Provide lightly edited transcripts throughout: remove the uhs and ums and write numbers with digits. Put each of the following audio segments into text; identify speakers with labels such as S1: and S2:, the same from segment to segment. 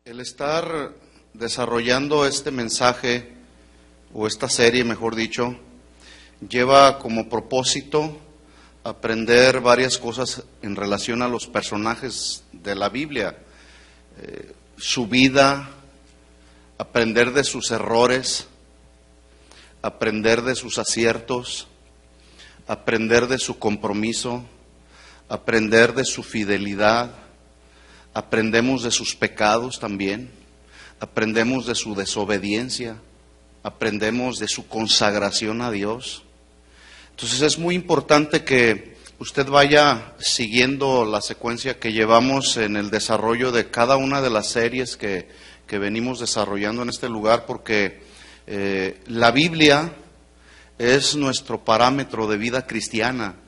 S1: El estar desarrollando este mensaje, o esta serie, mejor dicho, lleva como propósito aprender varias cosas en relación a los personajes de la Biblia, su vida, aprender de sus errores, aprender de sus aciertos, aprender de su compromiso, aprender de su fidelidad. Aprendemos de sus pecados también, aprendemos de su desobediencia, aprendemos de su consagración a Dios. Entonces es muy importante que usted vaya siguiendo la secuencia que llevamos en el desarrollo de cada una de las series que venimos desarrollando en este lugar, porque la Biblia es nuestro parámetro de vida cristiana.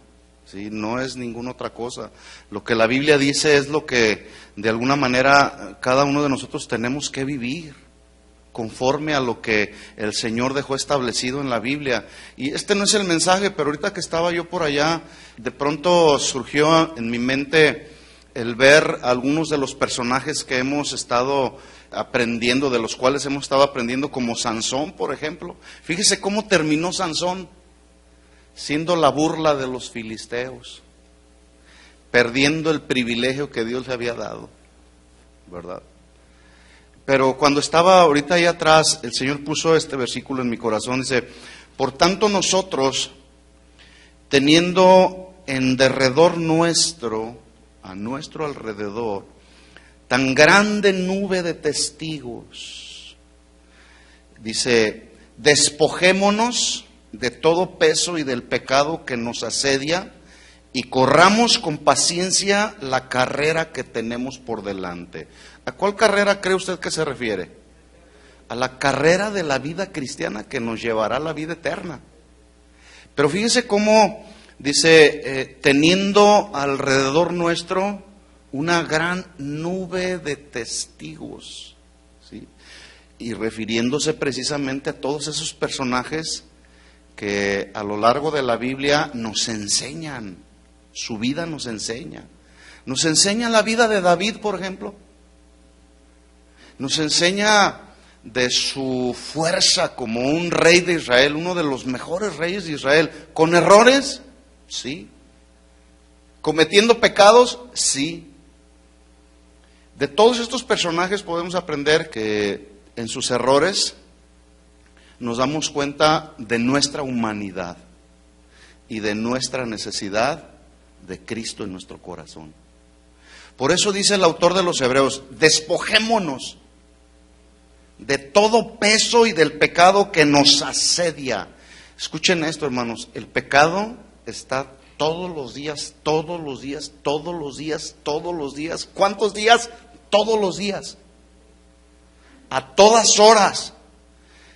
S1: ¿Sí? No es ninguna otra cosa. Lo que la Biblia dice es lo que de alguna manera cada uno de nosotros tenemos que vivir conforme a lo que el Señor dejó establecido en la Biblia. Y este no es el mensaje, pero ahorita que estaba yo por allá, de pronto surgió en mi mente el ver algunos de los personajes que hemos estado aprendiendo, de los cuales hemos estado aprendiendo, como Sansón, por ejemplo. Fíjese cómo terminó Sansón, siendo la burla de los filisteos, perdiendo el privilegio que Dios le había dado, ¿verdad? Pero cuando estaba ahorita ahí atrás, el Señor puso este versículo en mi corazón, dice: por tanto nosotros, teniendo en derredor nuestro, a nuestro alrededor, tan grande nube de testigos, dice, despojémonos de todo peso y del pecado que nos asedia, y corramos con paciencia la carrera que tenemos por delante. ¿A cuál carrera cree usted que se refiere? A la carrera de la vida cristiana que nos llevará a la vida eterna. Pero fíjese cómo dice, teniendo alrededor nuestro una gran nube de testigos, ¿sí? Y refiriéndose precisamente a todos esos personajes que a lo largo de la Biblia nos enseñan, su vida nos enseña. Nos enseña la vida de David, por ejemplo. Nos enseña de su fuerza como un rey de Israel, uno de los mejores reyes de Israel. ¿Con errores? Sí. ¿Cometiendo pecados? Sí. De todos estos personajes podemos aprender que en sus errores nos damos cuenta de nuestra humanidad y de nuestra necesidad de Cristo en nuestro corazón. Por eso dice el autor de los Hebreos: despojémonos de todo peso y del pecado que nos asedia. Escuchen esto, hermanos, el pecado está todos los días, todos los días, todos los días, todos los días. ¿Cuántos días? Todos los días. A todas horas.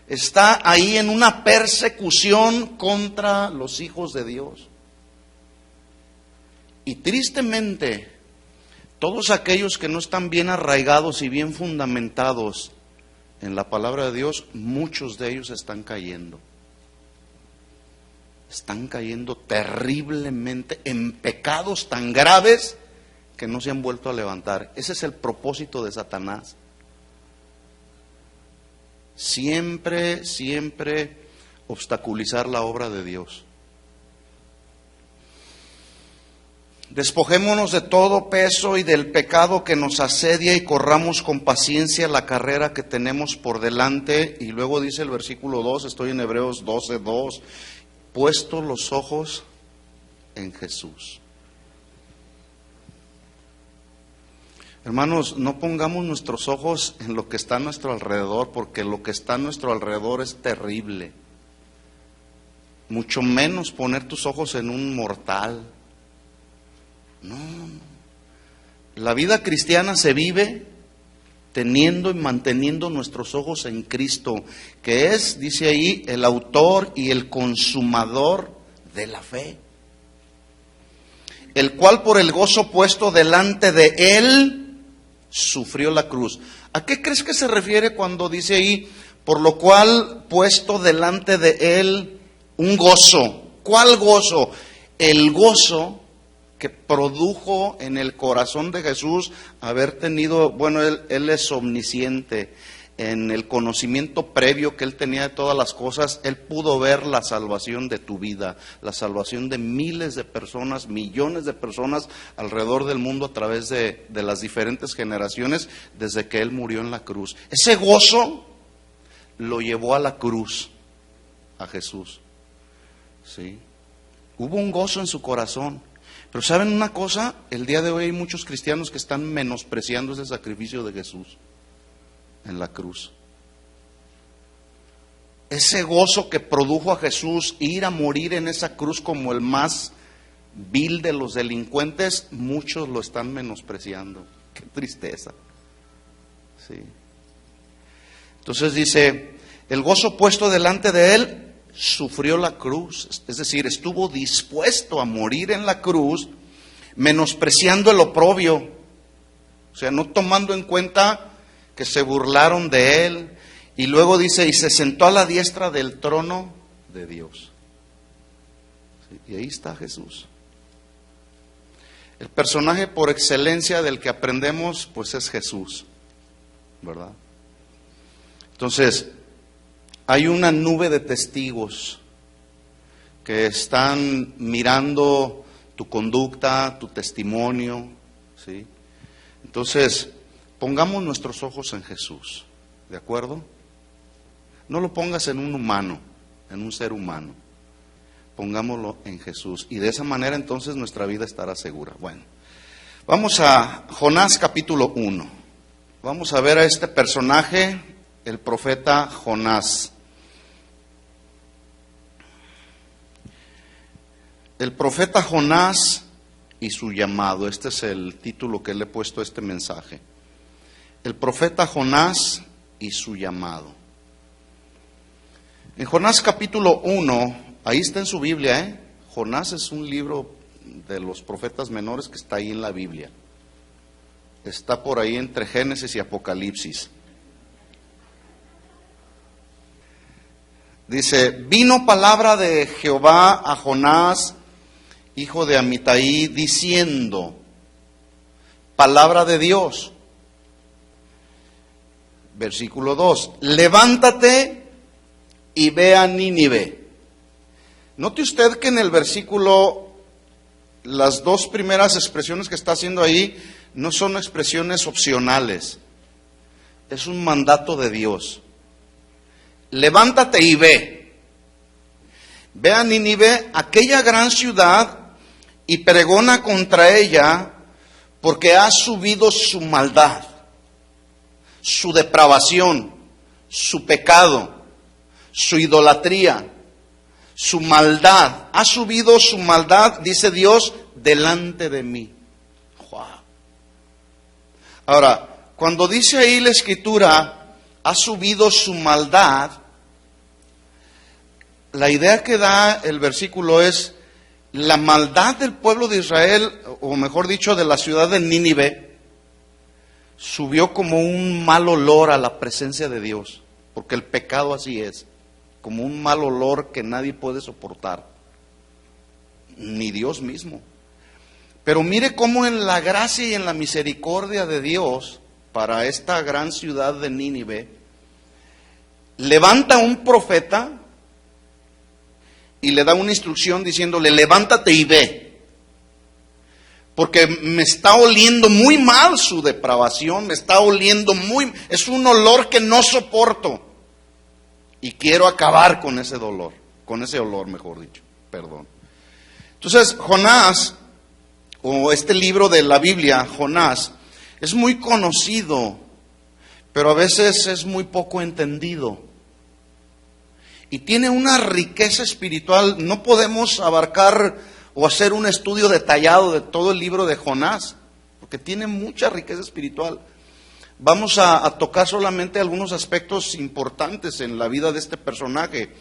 S1: Está ahí en una persecución contra los hijos de Dios. Y tristemente, todos aquellos que no están bien arraigados y bien fundamentados en la palabra de Dios, muchos de ellos están cayendo. Están cayendo terriblemente en pecados tan graves que no se han vuelto a levantar. Ese es el propósito de Satanás. Siempre, siempre obstaculizar la obra de Dios. Despojémonos de todo peso y del pecado que nos asedia y corramos con paciencia la carrera que tenemos por delante. Y luego dice el versículo 2, estoy en Hebreos 12:2, puesto los ojos en Jesús. Hermanos, no pongamos nuestros ojos en lo que está a nuestro alrededor, porque lo que está a nuestro alrededor es terrible. Mucho menos poner tus ojos en un mortal. No. La vida cristiana se vive teniendo y manteniendo nuestros ojos en Cristo, que es, dice ahí, el autor y el consumador de la fe, el cual por el gozo puesto delante de él sufrió la cruz. ¿A qué crees que se refiere cuando dice ahí, por lo cual puesto delante de él un gozo? ¿Cuál gozo? El gozo que produjo en el corazón de Jesús haber tenido, bueno, él es omnisciente, en el conocimiento previo que él tenía de todas las cosas, él pudo ver la salvación de tu vida, la salvación de miles de personas, millones de personas alrededor del mundo a través de las diferentes generaciones desde que él murió en la cruz. Ese gozo lo llevó a la cruz, a Jesús. ¿Sí? Hubo un gozo en su corazón. Pero ¿saben una cosa? El día de hoy hay muchos cristianos que están menospreciando ese sacrificio de Jesús en la cruz. Ese gozo que produjo a Jesús ir a morir en esa cruz como el más vil de los delincuentes, muchos lo están menospreciando. Qué tristeza. Sí. Entonces dice, el gozo puesto delante de él sufrió la cruz, es decir, estuvo dispuesto a morir en la cruz, menospreciando el oprobio, o sea, no tomando en cuenta que se burlaron de él, y luego dice, y se sentó a la diestra del trono de Dios. Sí, y ahí está Jesús. El personaje por excelencia del que aprendemos, pues es Jesús, ¿verdad? Entonces, hay una nube de testigos que están mirando tu conducta, tu testimonio, ¿sí? Entonces, pongamos nuestros ojos en Jesús, ¿de acuerdo? No lo pongas en un humano, en un ser humano. Pongámoslo en Jesús. Y de esa manera entonces nuestra vida estará segura. Bueno, vamos a Jonás capítulo 1. Vamos a ver a este personaje, el profeta Jonás. El profeta Jonás y su llamado. Este es el título que le he puesto a este mensaje. El profeta Jonás y su llamado. En Jonás capítulo 1, ahí está en su Biblia, Jonás es un libro de los profetas menores que está ahí en la Biblia. Está por ahí entre Génesis y Apocalipsis. Dice, vino palabra de Jehová a Jonás, hijo de Amitai, diciendo, palabra de Dios. Versículo 2, levántate y ve a Nínive. Note usted que en el versículo, las dos primeras expresiones que está haciendo ahí, no son expresiones opcionales, es un mandato de Dios. Levántate y ve. Ve a Nínive, aquella gran ciudad, y pregona contra ella, porque ha subido su maldad, su depravación, su pecado, su idolatría, su maldad. Ha subido su maldad, dice Dios, delante de mí. Wow. Ahora, cuando dice ahí la Escritura, ha subido su maldad, la idea que da el versículo es la maldad del pueblo de Israel, o mejor dicho, de la ciudad de Nínive, subió como un mal olor a la presencia de Dios, porque el pecado así es, como un mal olor que nadie puede soportar, ni Dios mismo. Pero mire cómo en la gracia y en la misericordia de Dios para esta gran ciudad de Nínive, levanta un profeta y le da una instrucción diciéndole, levántate y ve, porque me está oliendo muy mal su depravación, me está oliendo es un olor que no soporto, y quiero acabar con ese dolor, con ese olor, mejor dicho, perdón. Entonces, Jonás, o este libro de la Biblia, Jonás, es muy conocido, pero a veces es muy poco entendido. Y tiene una riqueza espiritual. No podemos abarcar o hacer un estudio detallado de todo el libro de Jonás, porque tiene mucha riqueza espiritual. Vamos a tocar solamente algunos aspectos importantes en la vida de este personaje.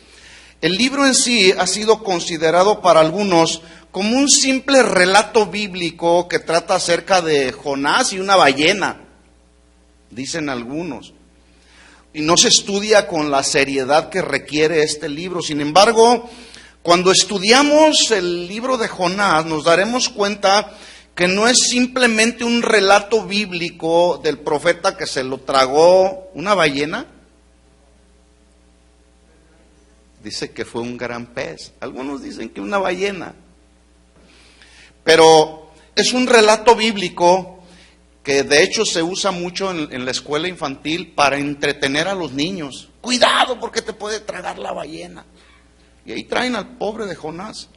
S1: El libro en sí ha sido considerado para algunos como un simple relato bíblico que trata acerca de Jonás y una ballena, dicen algunos. Y no se estudia con la seriedad que requiere este libro. Sin embargo, Cuando estudiamos el libro de Jonás, nos daremos cuenta que no es simplemente un relato bíblico del profeta que se lo tragó una ballena. Dice que fue un gran pez. Algunos dicen que una ballena. Pero es un relato bíblico que de hecho se usa mucho en la escuela infantil para entretener a los niños. Cuidado porque te puede tragar la ballena. Y ahí traen al pobre de Jonás.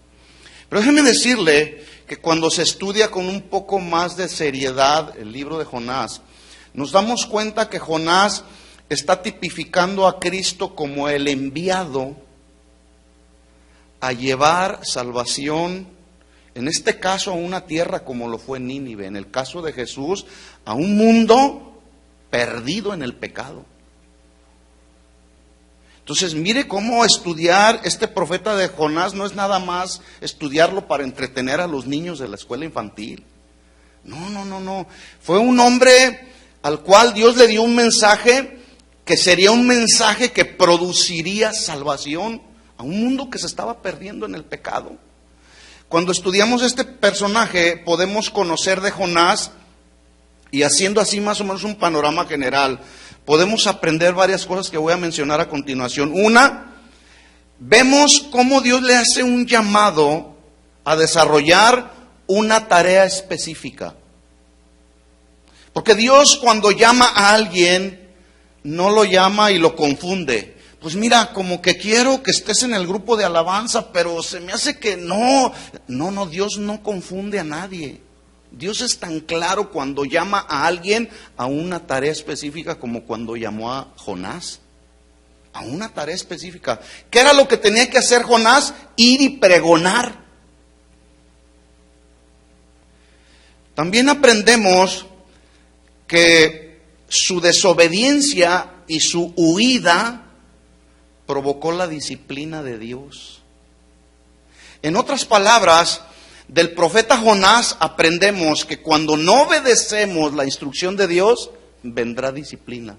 S1: Pero déjeme decirle que cuando se estudia con un poco más de seriedad el libro de Jonás, nos damos cuenta que Jonás está tipificando a Cristo como el enviado a llevar salvación, en este caso a una tierra como lo fue Nínive, en el caso de Jesús, a un mundo perdido en el pecado. Entonces, mire cómo estudiar este profeta de Jonás no es nada más estudiarlo para entretener a los niños de la escuela infantil. No. Fue un hombre al cual Dios le dio un mensaje que sería un mensaje que produciría salvación a un mundo que se estaba perdiendo en el pecado. Cuando estudiamos este personaje, podemos conocer de Jonás y haciendo así más o menos un panorama general, podemos aprender varias cosas que voy a mencionar a continuación. Una, vemos cómo Dios le hace un llamado a desarrollar una tarea específica. Porque Dios cuando llama a alguien, no lo llama y lo confunde. Pues mira, como que quiero que estés en el grupo de alabanza, pero se me hace que no. No, Dios no confunde a nadie. Dios es tan claro cuando llama a alguien a una tarea específica como cuando llamó a Jonás. A una tarea específica. ¿Qué era lo que tenía que hacer Jonás? Ir y pregonar. También aprendemos que su desobediencia y su huida provocó la disciplina de Dios. En otras palabras, del profeta Jonás aprendemos que cuando no obedecemos la instrucción de Dios, vendrá disciplina.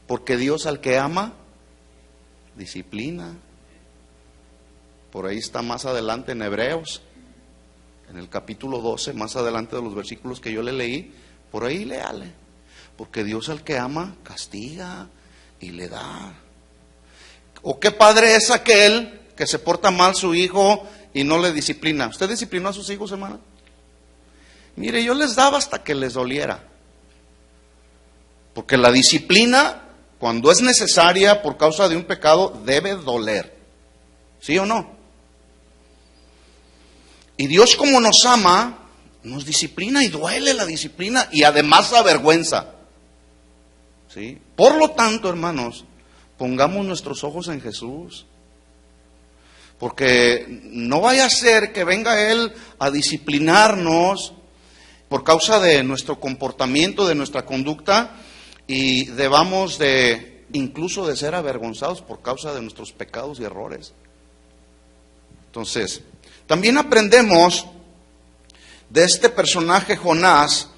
S1: Porque Dios al que ama, disciplina. Por ahí está más adelante en Hebreos, en el capítulo 12, más adelante de los versículos que yo le leí, por ahí léale. Porque Dios al que ama, castiga y le da. ¿O qué padre es aquel que se porta mal su hijo y no le disciplina? ¿Usted disciplinó a sus hijos, hermano? Mire, yo les daba hasta que les doliera. Porque la disciplina, cuando es necesaria por causa de un pecado, debe doler. ¿Sí o no? Y Dios, como nos ama, nos disciplina y duele la disciplina y además avergüenza. ¿Sí? Por lo tanto, hermanos, pongamos nuestros ojos en Jesús. Porque no vaya a ser que venga Él a disciplinarnos por causa de nuestro comportamiento, de nuestra conducta, y debamos de incluso de ser avergonzados por causa de nuestros pecados y errores. Entonces, también aprendemos de este personaje Jonás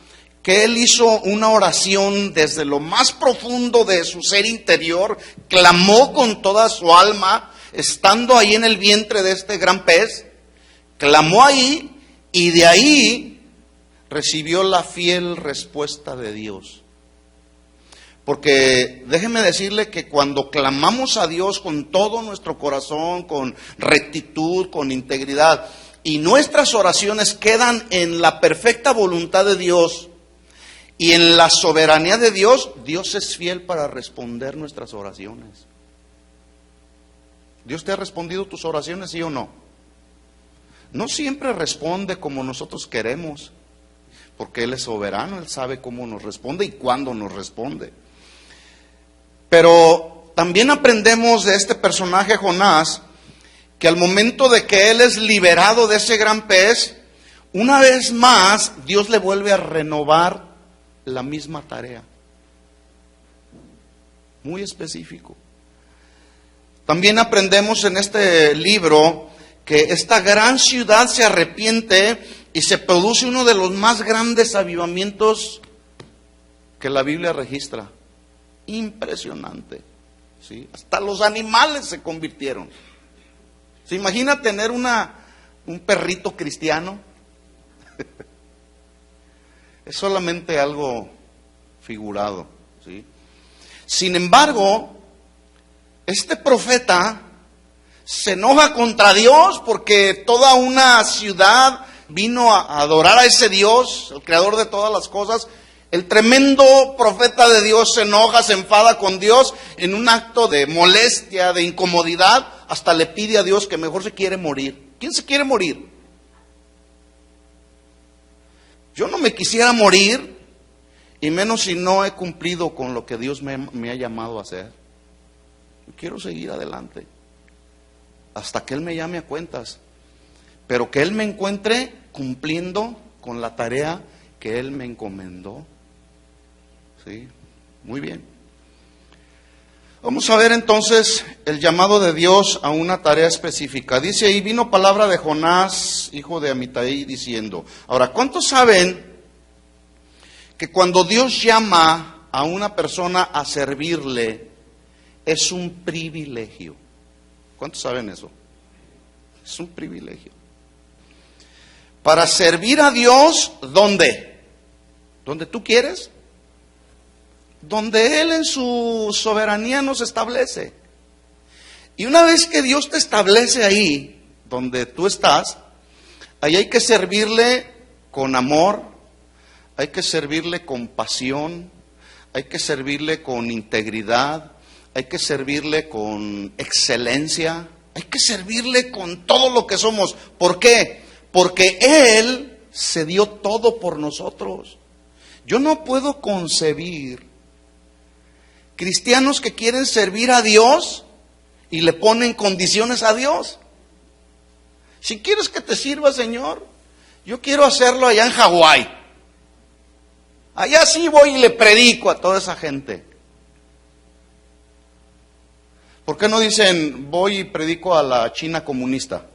S1: que él hizo una oración desde lo más profundo de su ser interior, clamó con toda su alma, estando ahí en el vientre de este gran pez, clamó ahí y de ahí recibió la fiel respuesta de Dios. Porque déjeme decirle que cuando clamamos a Dios con todo nuestro corazón, con rectitud, con integridad, y nuestras oraciones quedan en la perfecta voluntad de Dios y en la soberanía de Dios, Dios es fiel para responder nuestras oraciones. ¿Dios te ha respondido tus oraciones, sí o no? No siempre responde como nosotros queremos, porque Él es soberano, Él sabe cómo nos responde y cuándo nos responde. Pero también aprendemos de este personaje Jonás, que al momento de que él es liberado de ese gran pez, una vez más Dios le vuelve a renovar la misma tarea. Muy específico. También aprendemos en este libro que esta gran ciudad se arrepiente y se produce uno de los más grandes avivamientos que la Biblia registra. Impresionante, ¿sí? Hasta los animales se convirtieron. ¿Se imagina tener un perrito cristiano? Es solamente algo figurado, ¿sí? Sin embargo, este profeta se enoja contra Dios porque toda una ciudad vino a adorar a ese Dios, el creador de todas las cosas. El tremendo profeta de Dios se enoja, se enfada con Dios en un acto de molestia, de incomodidad, hasta le pide a Dios que mejor se quiere morir. ¿Quién se quiere morir? Yo no me quisiera morir, y menos si no he cumplido con lo que Dios me ha llamado a hacer. Yo quiero seguir adelante hasta que Él me llame a cuentas, pero que Él me encuentre cumpliendo con la tarea que Él me encomendó. ¿Sí? Muy bien. Vamos a ver entonces el llamado de Dios a una tarea específica. Dice, y vino palabra de Jonás, hijo de Amitai, diciendo. Ahora, ¿cuántos saben que cuando Dios llama a una persona a servirle, es un privilegio? ¿Cuántos saben eso? Es un privilegio. Para servir a Dios, ¿dónde? ¿Dónde tú quieres? Donde Él en su soberanía nos establece. Y una vez que Dios te establece ahí, donde tú estás, ahí hay que servirle con amor, hay que servirle con pasión, hay que servirle con integridad, hay que servirle con excelencia, hay que servirle con todo lo que somos. ¿Por qué? Porque Él se dio todo por nosotros. Yo no puedo concebir cristianos que quieren servir a Dios y le ponen condiciones a Dios. Si quieres que te sirva, Señor, yo quiero hacerlo allá en Hawái. Allá sí voy y le predico a toda esa gente. ¿Por qué no dicen voy y predico a la China comunista?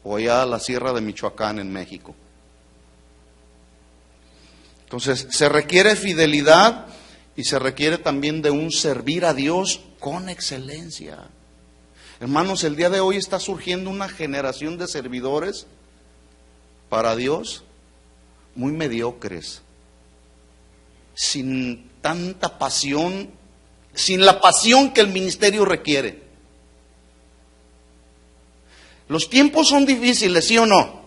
S1: O allá a la Sierra de Michoacán en México. Entonces, se requiere fidelidad y se requiere también de un servir a Dios con excelencia. Hermanos, el día de hoy está surgiendo una generación de servidores para Dios muy mediocres, sin tanta pasión, sin la pasión que el ministerio requiere. Los tiempos son difíciles, ¿sí o no?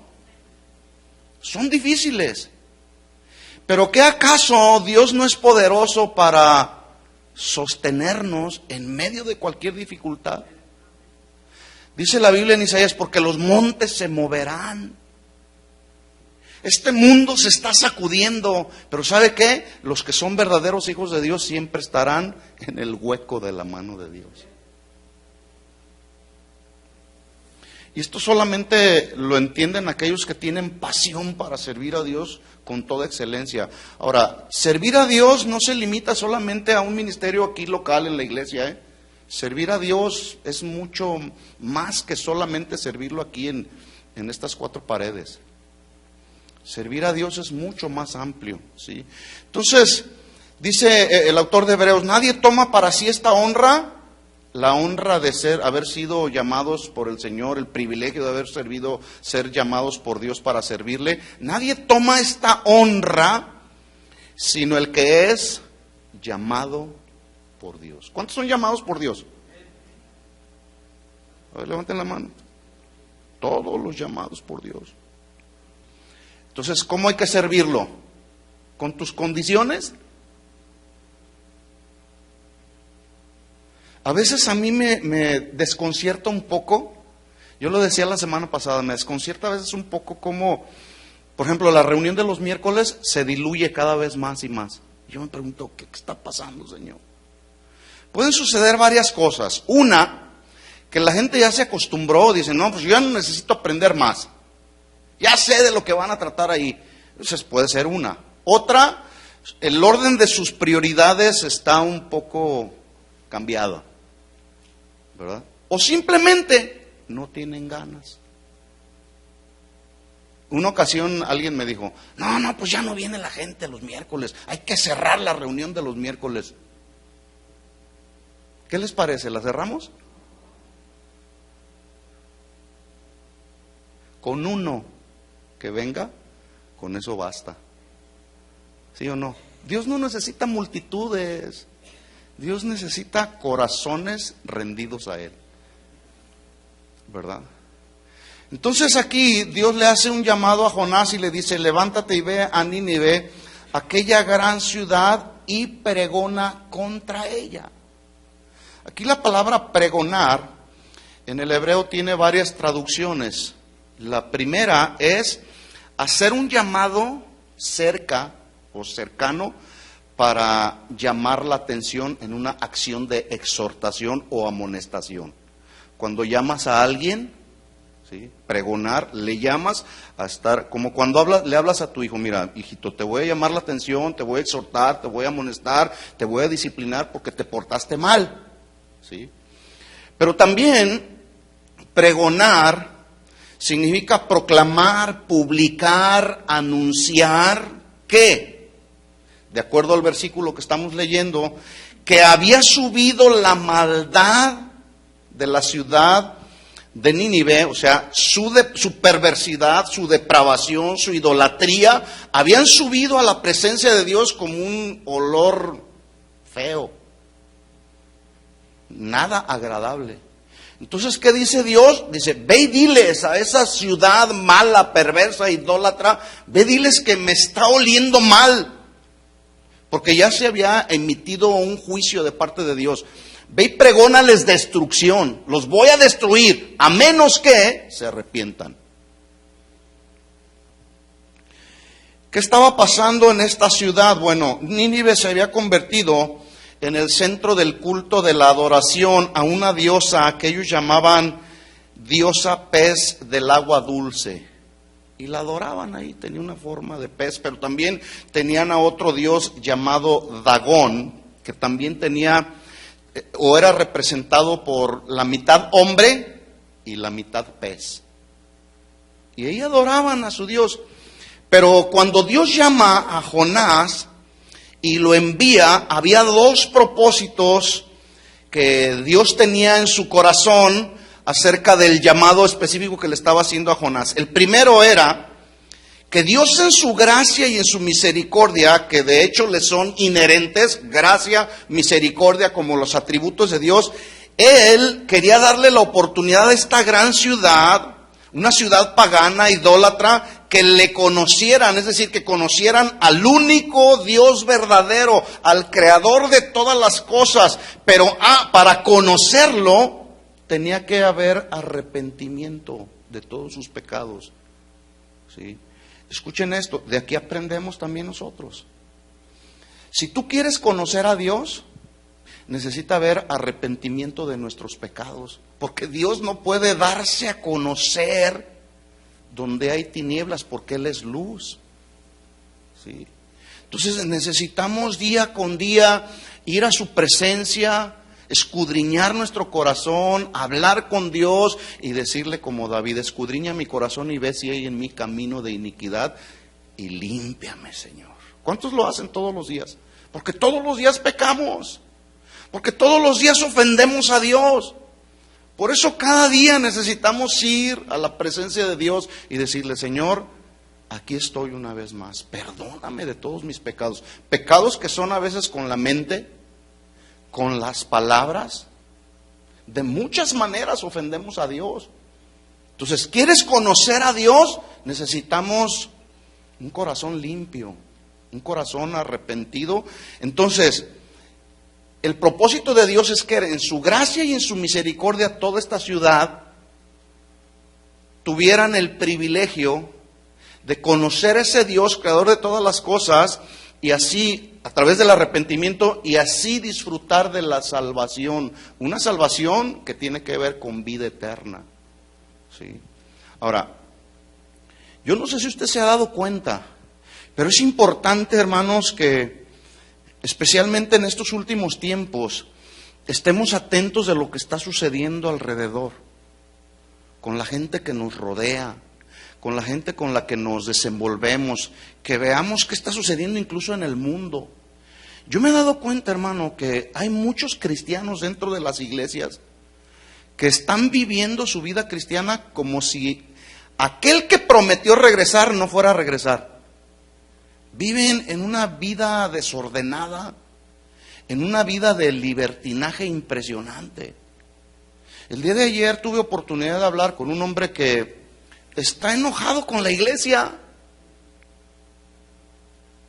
S1: Son difíciles. Pero ¿qué acaso Dios no es poderoso para sostenernos en medio de cualquier dificultad? Dice la Biblia en Isaías, porque los montes se moverán. Este mundo se está sacudiendo, pero ¿sabe qué? Los que son verdaderos hijos de Dios siempre estarán en el hueco de la mano de Dios. Y esto solamente lo entienden aquellos que tienen pasión para servir a Dios con toda excelencia. Ahora, servir a Dios no se limita solamente a un ministerio aquí local en la iglesia, Servir a Dios es mucho más que solamente servirlo aquí en estas cuatro paredes. Servir a Dios es mucho más amplio, ¿sí? Entonces, dice el autor de Hebreos, nadie toma para sí esta honra, la honra de haber sido llamados por el Señor, el privilegio de haber ser llamados por Dios para servirle. Nadie toma esta honra, sino el que es llamado por Dios. ¿Cuántos son llamados por Dios? A ver, levanten la mano. Todos los llamados por Dios. Entonces, ¿cómo hay que servirlo? ¿Con tus condiciones? A veces a mí me desconcierta un poco, yo lo decía la semana pasada, me desconcierta a veces un poco como, por ejemplo, la reunión de los miércoles se diluye cada vez más y más. Yo me pregunto, ¿qué está pasando, Señor? Pueden suceder varias cosas. Una, que la gente ya se acostumbró, dice, no, pues yo ya no necesito aprender más. Ya sé de lo que van a tratar ahí. Entonces puede ser una. Otra, el orden de sus prioridades está un poco cambiado, ¿verdad? O simplemente no tienen ganas. Una ocasión alguien me dijo, no, pues ya no viene la gente los miércoles, hay que cerrar la reunión de los miércoles. ¿Qué les parece? ¿La cerramos? Con uno que venga, con eso basta. ¿Sí o no? Dios no necesita multitudes. Dios necesita corazones rendidos a Él. ¿Verdad? Entonces aquí Dios le hace un llamado a Jonás y le dice: levántate y ve a Nínive, aquella gran ciudad, y pregona contra ella. Aquí la palabra pregonar en el hebreo tiene varias traducciones. La primera es hacer un llamado cerca o cercano para llamar la atención en una acción de exhortación o amonestación. Cuando llamas a alguien, ¿sí? Pregonar, le llamas a estar, como cuando le hablas a tu hijo: mira, hijito, te voy a llamar la atención, te voy a exhortar, te voy a amonestar, te voy a disciplinar porque te portaste mal, ¿sí? Pero también pregonar significa proclamar, publicar, anunciar, ¿qué? De acuerdo al versículo que estamos leyendo, que había subido la maldad de la ciudad de Nínive, o sea, su perversidad, su depravación, su idolatría, habían subido a la presencia de Dios como un olor feo, nada agradable. Entonces, ¿qué dice Dios? Dice: ve y diles a esa ciudad mala, perversa, idólatra, ve, diles que me está oliendo mal, porque ya se había emitido un juicio de parte de Dios. Ve y pregónales destrucción, los voy a destruir, a menos que se arrepientan. ¿Qué estaba pasando en esta ciudad? Bueno, Nínive se había convertido en el centro del culto de la adoración a una diosa que ellos llamaban diosa pez del agua dulce. Y la adoraban ahí, tenía una forma de pez, pero también tenían a otro dios llamado Dagón, que también tenía, o era representado por la mitad hombre y la mitad pez. Y ahí adoraban a su Dios. Pero cuando Dios llama a Jonás y lo envía, había dos propósitos que Dios tenía en su corazón acerca del llamado específico que le estaba haciendo a Jonás. El primero era que Dios, en su gracia y en su misericordia, que de hecho le son inherentes, gracia, misericordia, como los atributos de Dios, Él quería darle la oportunidad a esta gran ciudad, una ciudad pagana, idólatra, que le conocieran, es decir, que conocieran al único Dios verdadero, al creador de todas las cosas. Pero para conocerlo tenía que haber arrepentimiento de todos sus pecados. ¿Sí? Escuchen esto, de aquí aprendemos también nosotros. Si tú quieres conocer a Dios, necesita haber arrepentimiento de nuestros pecados, porque Dios no puede darse a conocer donde hay tinieblas, porque Él es luz. ¿Sí? Entonces necesitamos día con día ir a su presencia, escudriñar nuestro corazón, hablar con Dios y decirle como David: escudriña mi corazón y ve si hay en mí camino de iniquidad y límpiame, Señor. ¿Cuántos lo hacen todos los días? Porque todos los días pecamos, porque todos los días ofendemos a Dios. Por eso cada día necesitamos ir a la presencia de Dios y decirle: Señor, aquí estoy una vez más, perdóname de todos mis pecados. Pecados que son a veces con la mente, con las palabras. De muchas maneras ofendemos a Dios. Entonces, ¿quieres conocer a Dios? Necesitamos un corazón limpio, un corazón arrepentido. Entonces, el propósito de Dios es que en su gracia y en su misericordia toda esta ciudad tuvieran el privilegio de conocer a ese Dios, creador de todas las cosas, y así, a través del arrepentimiento, y así disfrutar de la salvación. Una salvación que tiene que ver con vida eterna. ¿Sí? Ahora, yo no sé si usted se ha dado cuenta, pero es importante, hermanos, que especialmente en estos últimos tiempos estemos atentos de lo que está sucediendo alrededor, con la gente que nos rodea, con la gente con la que nos desenvolvemos, que veamos qué está sucediendo incluso en el mundo. Yo me he dado cuenta, hermano, que hay muchos cristianos dentro de las iglesias que están viviendo su vida cristiana como si aquel que prometió regresar no fuera a regresar. Viven en una vida desordenada, en una vida de libertinaje impresionante. El día de ayer tuve oportunidad de hablar con un hombre que está enojado con la iglesia.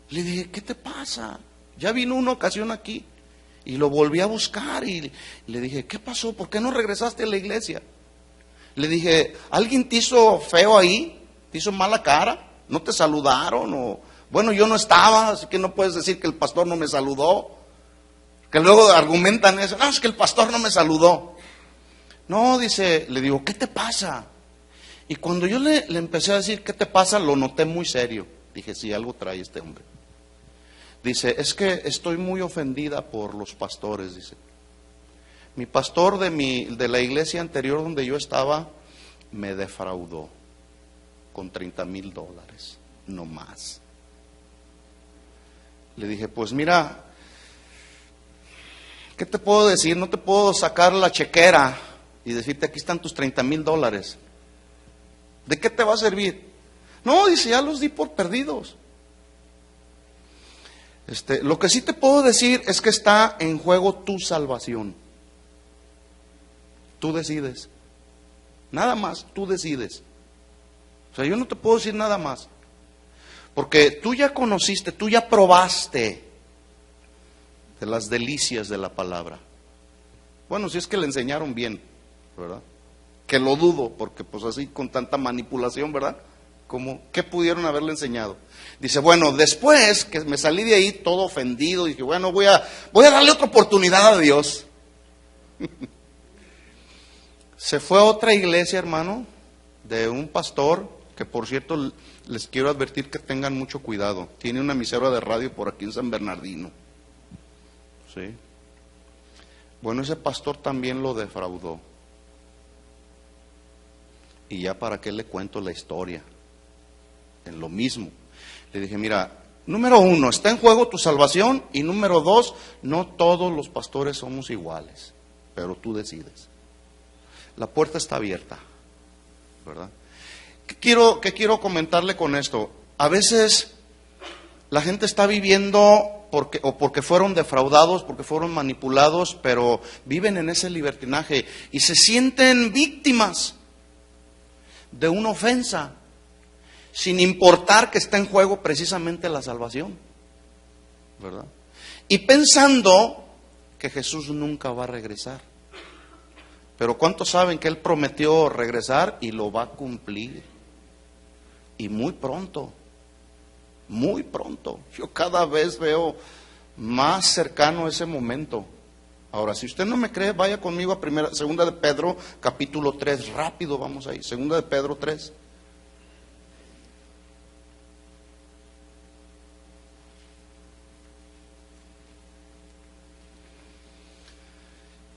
S1: Le dije, ¿qué te pasa? Ya vino una ocasión aquí y lo volví a buscar y le dije, ¿qué pasó? ¿Por qué no regresaste a la iglesia? Le dije, ¿alguien te hizo feo ahí? ¿Te hizo mala cara? ¿No te saludaron? O, bueno, yo no estaba, así que no puedes decir que el pastor no me saludó. Que luego argumentan eso, no, es que el pastor no me saludó. No, dice, le digo, ¿qué te pasa? Y cuando yo le empecé a decir, ¿qué te pasa? Lo noté muy serio. Dije, sí, algo trae este hombre. Dice, es que estoy muy ofendida por los pastores, dice. Mi pastor de la iglesia anterior donde yo estaba me defraudó con $30,000, no más. Le dije, pues mira, ¿qué te puedo decir? No te puedo sacar la chequera y decirte, aquí están tus $30,000. ¿De qué te va a servir? No, dice, ya los di por perdidos. Lo que sí te puedo decir es que está en juego tu salvación. Tú decides. Nada más, tú decides. O sea, yo no te puedo decir nada más. Porque tú ya conociste, tú ya probaste de las delicias de la palabra. Bueno, si es que le enseñaron bien, ¿verdad? Que lo dudo, porque pues así con tanta manipulación, ¿verdad? Como, ¿qué pudieron haberle enseñado? Dice, bueno, después que me salí de ahí todo ofendido, dije, bueno, voy a darle otra oportunidad a Dios. Se fue a otra iglesia, hermano, de un pastor, que por cierto les quiero advertir que tengan mucho cuidado. Tiene una emisora de radio por aquí en San Bernardino. ¿Sí? Bueno, ese pastor también lo defraudó. Y ya para qué le cuento la historia. En lo mismo. Le dije, mira, número 1, está en juego tu salvación. Y número 2, no todos los pastores somos iguales. Pero tú decides. La puerta está abierta, ¿verdad? ¿Qué quiero comentarle con esto? A veces la gente está viviendo porque fueron defraudados, porque fueron manipulados, pero viven en ese libertinaje y se sienten víctimas de una ofensa, sin importar que está en juego precisamente la salvación, ¿verdad? Y pensando que Jesús nunca va a regresar. Pero ¿cuántos saben que Él prometió regresar y lo va a cumplir? Y muy pronto, muy pronto. Yo cada vez veo más cercano ese momento. Ahora, si usted no me cree, vaya conmigo a segunda de Pedro, capítulo 3. Rápido, vamos ahí. Segunda de Pedro 3.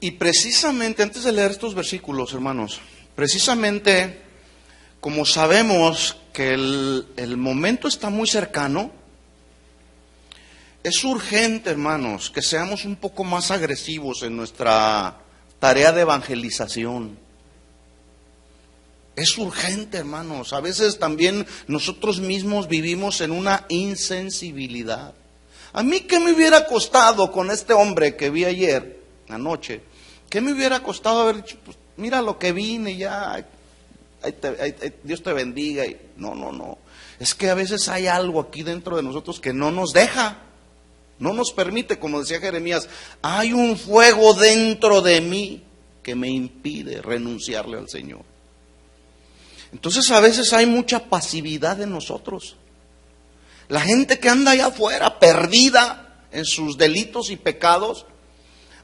S1: Y precisamente, antes de leer estos versículos, hermanos, precisamente como sabemos que el momento está muy cercano, es urgente, hermanos, que seamos un poco más agresivos en nuestra tarea de evangelización. Es urgente, hermanos. A veces también nosotros mismos vivimos en una insensibilidad. A mí, ¿qué me hubiera costado con este hombre que vi ayer, anoche? ¿Qué me hubiera costado haber dicho, pues, mira lo que vine, ya, Dios te bendiga? No. Es que a veces hay algo aquí dentro de nosotros que no nos deja, no nos permite, como decía Jeremías, hay un fuego dentro de mí que me impide renunciarle al Señor. Entonces a veces hay mucha pasividad en nosotros. La gente que anda allá afuera, perdida en sus delitos y pecados,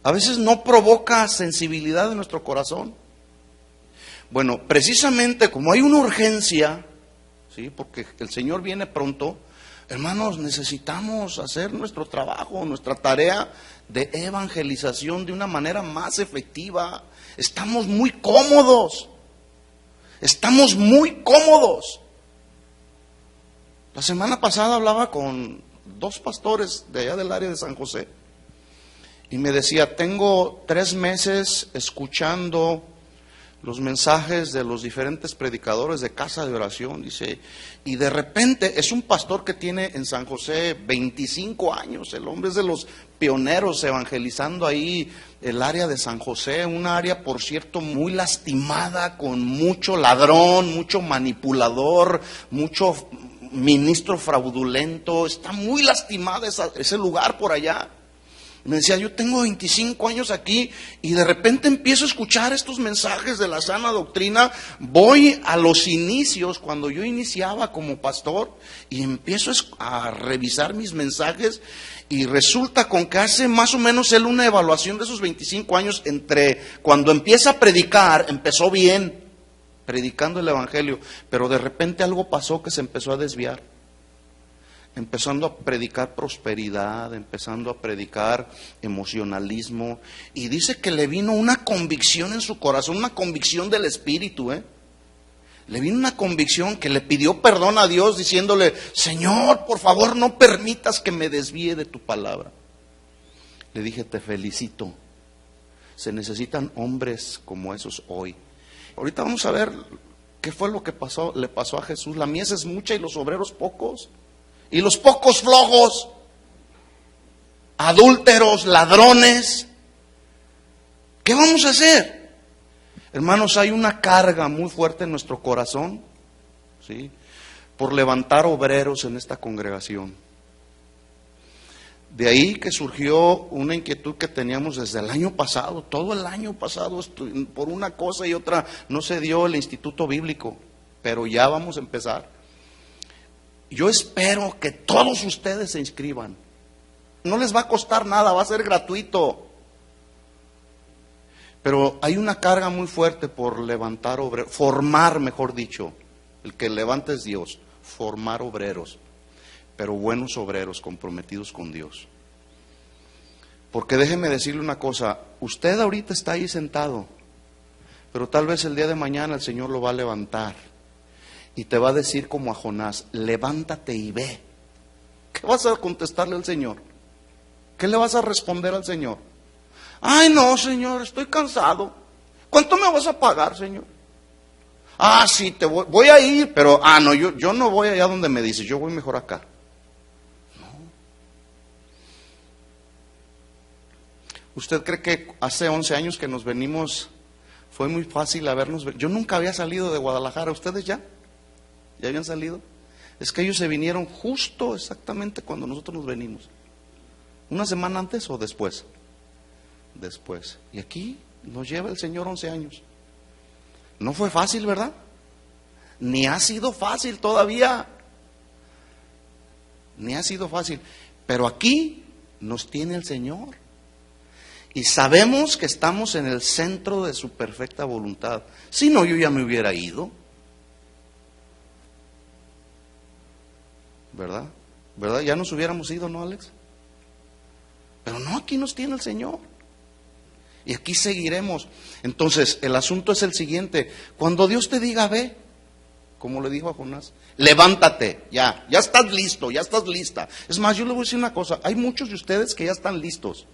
S1: a veces no provoca sensibilidad en nuestro corazón. Bueno, precisamente como hay una urgencia, ¿sí? Porque el Señor viene pronto, hermanos, necesitamos hacer nuestro trabajo, nuestra tarea de evangelización de una manera más efectiva. Estamos muy cómodos. La semana pasada hablaba con 2 pastores de allá del área de San José. Y me decía, tengo 3 meses escuchando los mensajes de los diferentes predicadores de casa de oración, dice, y de repente es un pastor que tiene en San José 25 años, el hombre es de los pioneros evangelizando ahí el área de San José, un área, por cierto, muy lastimada, con mucho ladrón, mucho manipulador, mucho ministro fraudulento, está muy lastimada ese lugar por allá. Me decía, yo tengo 25 años aquí y de repente empiezo a escuchar estos mensajes de la sana doctrina. Voy a los inicios, cuando yo iniciaba como pastor, y empiezo a revisar mis mensajes y resulta con que hace más o menos él una evaluación de esos 25 años entre cuando empieza a predicar, empezó bien, predicando el evangelio, pero de repente algo pasó que se empezó a desviar. Empezando a predicar prosperidad, empezando a predicar emocionalismo, y dice que le vino una convicción en su corazón, una convicción del Espíritu, le vino una convicción que le pidió perdón a Dios diciéndole, Señor, por favor no permitas que me desvíe de tu palabra. Le dije, te felicito, se necesitan hombres como esos hoy. Ahorita vamos a ver qué fue lo que le pasó a Jesús. La mies es mucha y los obreros pocos. Y los pocos flojos, adúlteros, ladrones. ¿Qué vamos a hacer? Hermanos, hay una carga muy fuerte en nuestro corazón, ¿sí?, por levantar obreros en esta congregación. De ahí que surgió una inquietud que teníamos desde el año pasado. Todo el año pasado, por una cosa y otra, no se dio el instituto bíblico, pero ya vamos a empezar. Yo espero que todos ustedes se inscriban. No les va a costar nada, va a ser gratuito. Pero hay una carga muy fuerte por levantar obreros, formar, mejor dicho. El que levanta es Dios, formar obreros, pero buenos obreros comprometidos con Dios. Porque déjeme decirle una cosa, usted ahorita está ahí sentado, pero tal vez el día de mañana el Señor lo va a levantar. Y te va a decir como a Jonás, levántate y ve. ¿Qué vas a contestarle al Señor? ¿Qué le vas a responder al Señor? Ay, no, Señor, estoy cansado. ¿Cuánto me vas a pagar, Señor? Ah, sí, voy a ir, pero, no, yo no voy allá donde me dices, yo voy mejor acá. No. ¿Usted cree que hace 11 años que nos venimos, fue muy fácil habernos? Yo nunca había salido de Guadalajara, ¿ustedes ya? ¿Ya habían salido? Es que ellos se vinieron justo exactamente cuando nosotros nos venimos. ¿Una semana antes o después? Después. Y aquí nos lleva el Señor 11 años. No fue fácil, ¿verdad? Ni ha sido fácil todavía. Ni ha sido fácil. Pero aquí nos tiene el Señor. Y sabemos que estamos en el centro de su perfecta voluntad. Si no, yo ya me hubiera ido. ¿Verdad? ¿Verdad? Ya nos hubiéramos ido, ¿no, Alex? Pero no, aquí nos tiene el Señor. Y aquí seguiremos. Entonces, el asunto es el siguiente. Cuando Dios te diga, ve, como le dijo a Jonás, levántate, ya estás listo, ya estás lista. Es más, yo le voy a decir una cosa, hay muchos de ustedes que ya están listos.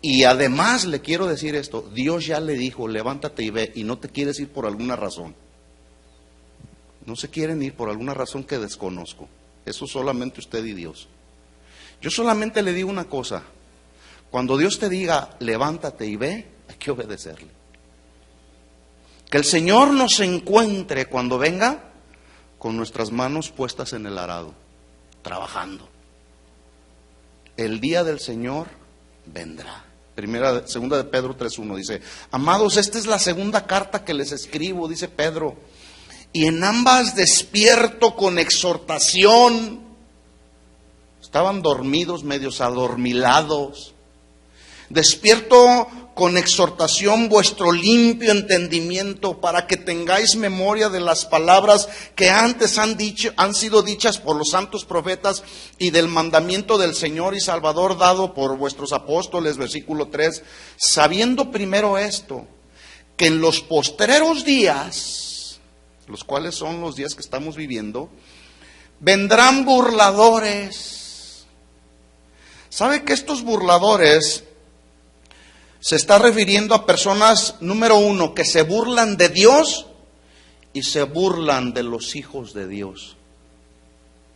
S1: Y además le quiero decir esto, Dios ya le dijo, levántate y ve, y no te quieres ir por alguna razón. No se quieren ir por alguna razón que desconozco. Eso solamente usted y Dios. Yo solamente le digo una cosa. Cuando Dios te diga, levántate y ve, hay que obedecerle. Que el Señor nos encuentre cuando venga con nuestras manos puestas en el arado, trabajando. El día del Señor vendrá. Segunda de Pedro 3:1 dice, amados, esta es la segunda carta que les escribo, dice Pedro, y en ambas despierto con exhortación. Estaban dormidos, medios adormilados. Despierto con exhortación vuestro limpio entendimiento, para que tengáis memoria de las palabras que antes han sido dichas por los santos profetas, y del mandamiento del Señor y Salvador dado por vuestros apóstoles. Versículo 3, sabiendo primero esto, que en los postreros días, los cuales son los días que estamos viviendo, vendrán burladores. ¿Sabe que estos burladores Se está refiriendo a personas, número uno, que se burlan de Dios y se burlan de los hijos de Dios.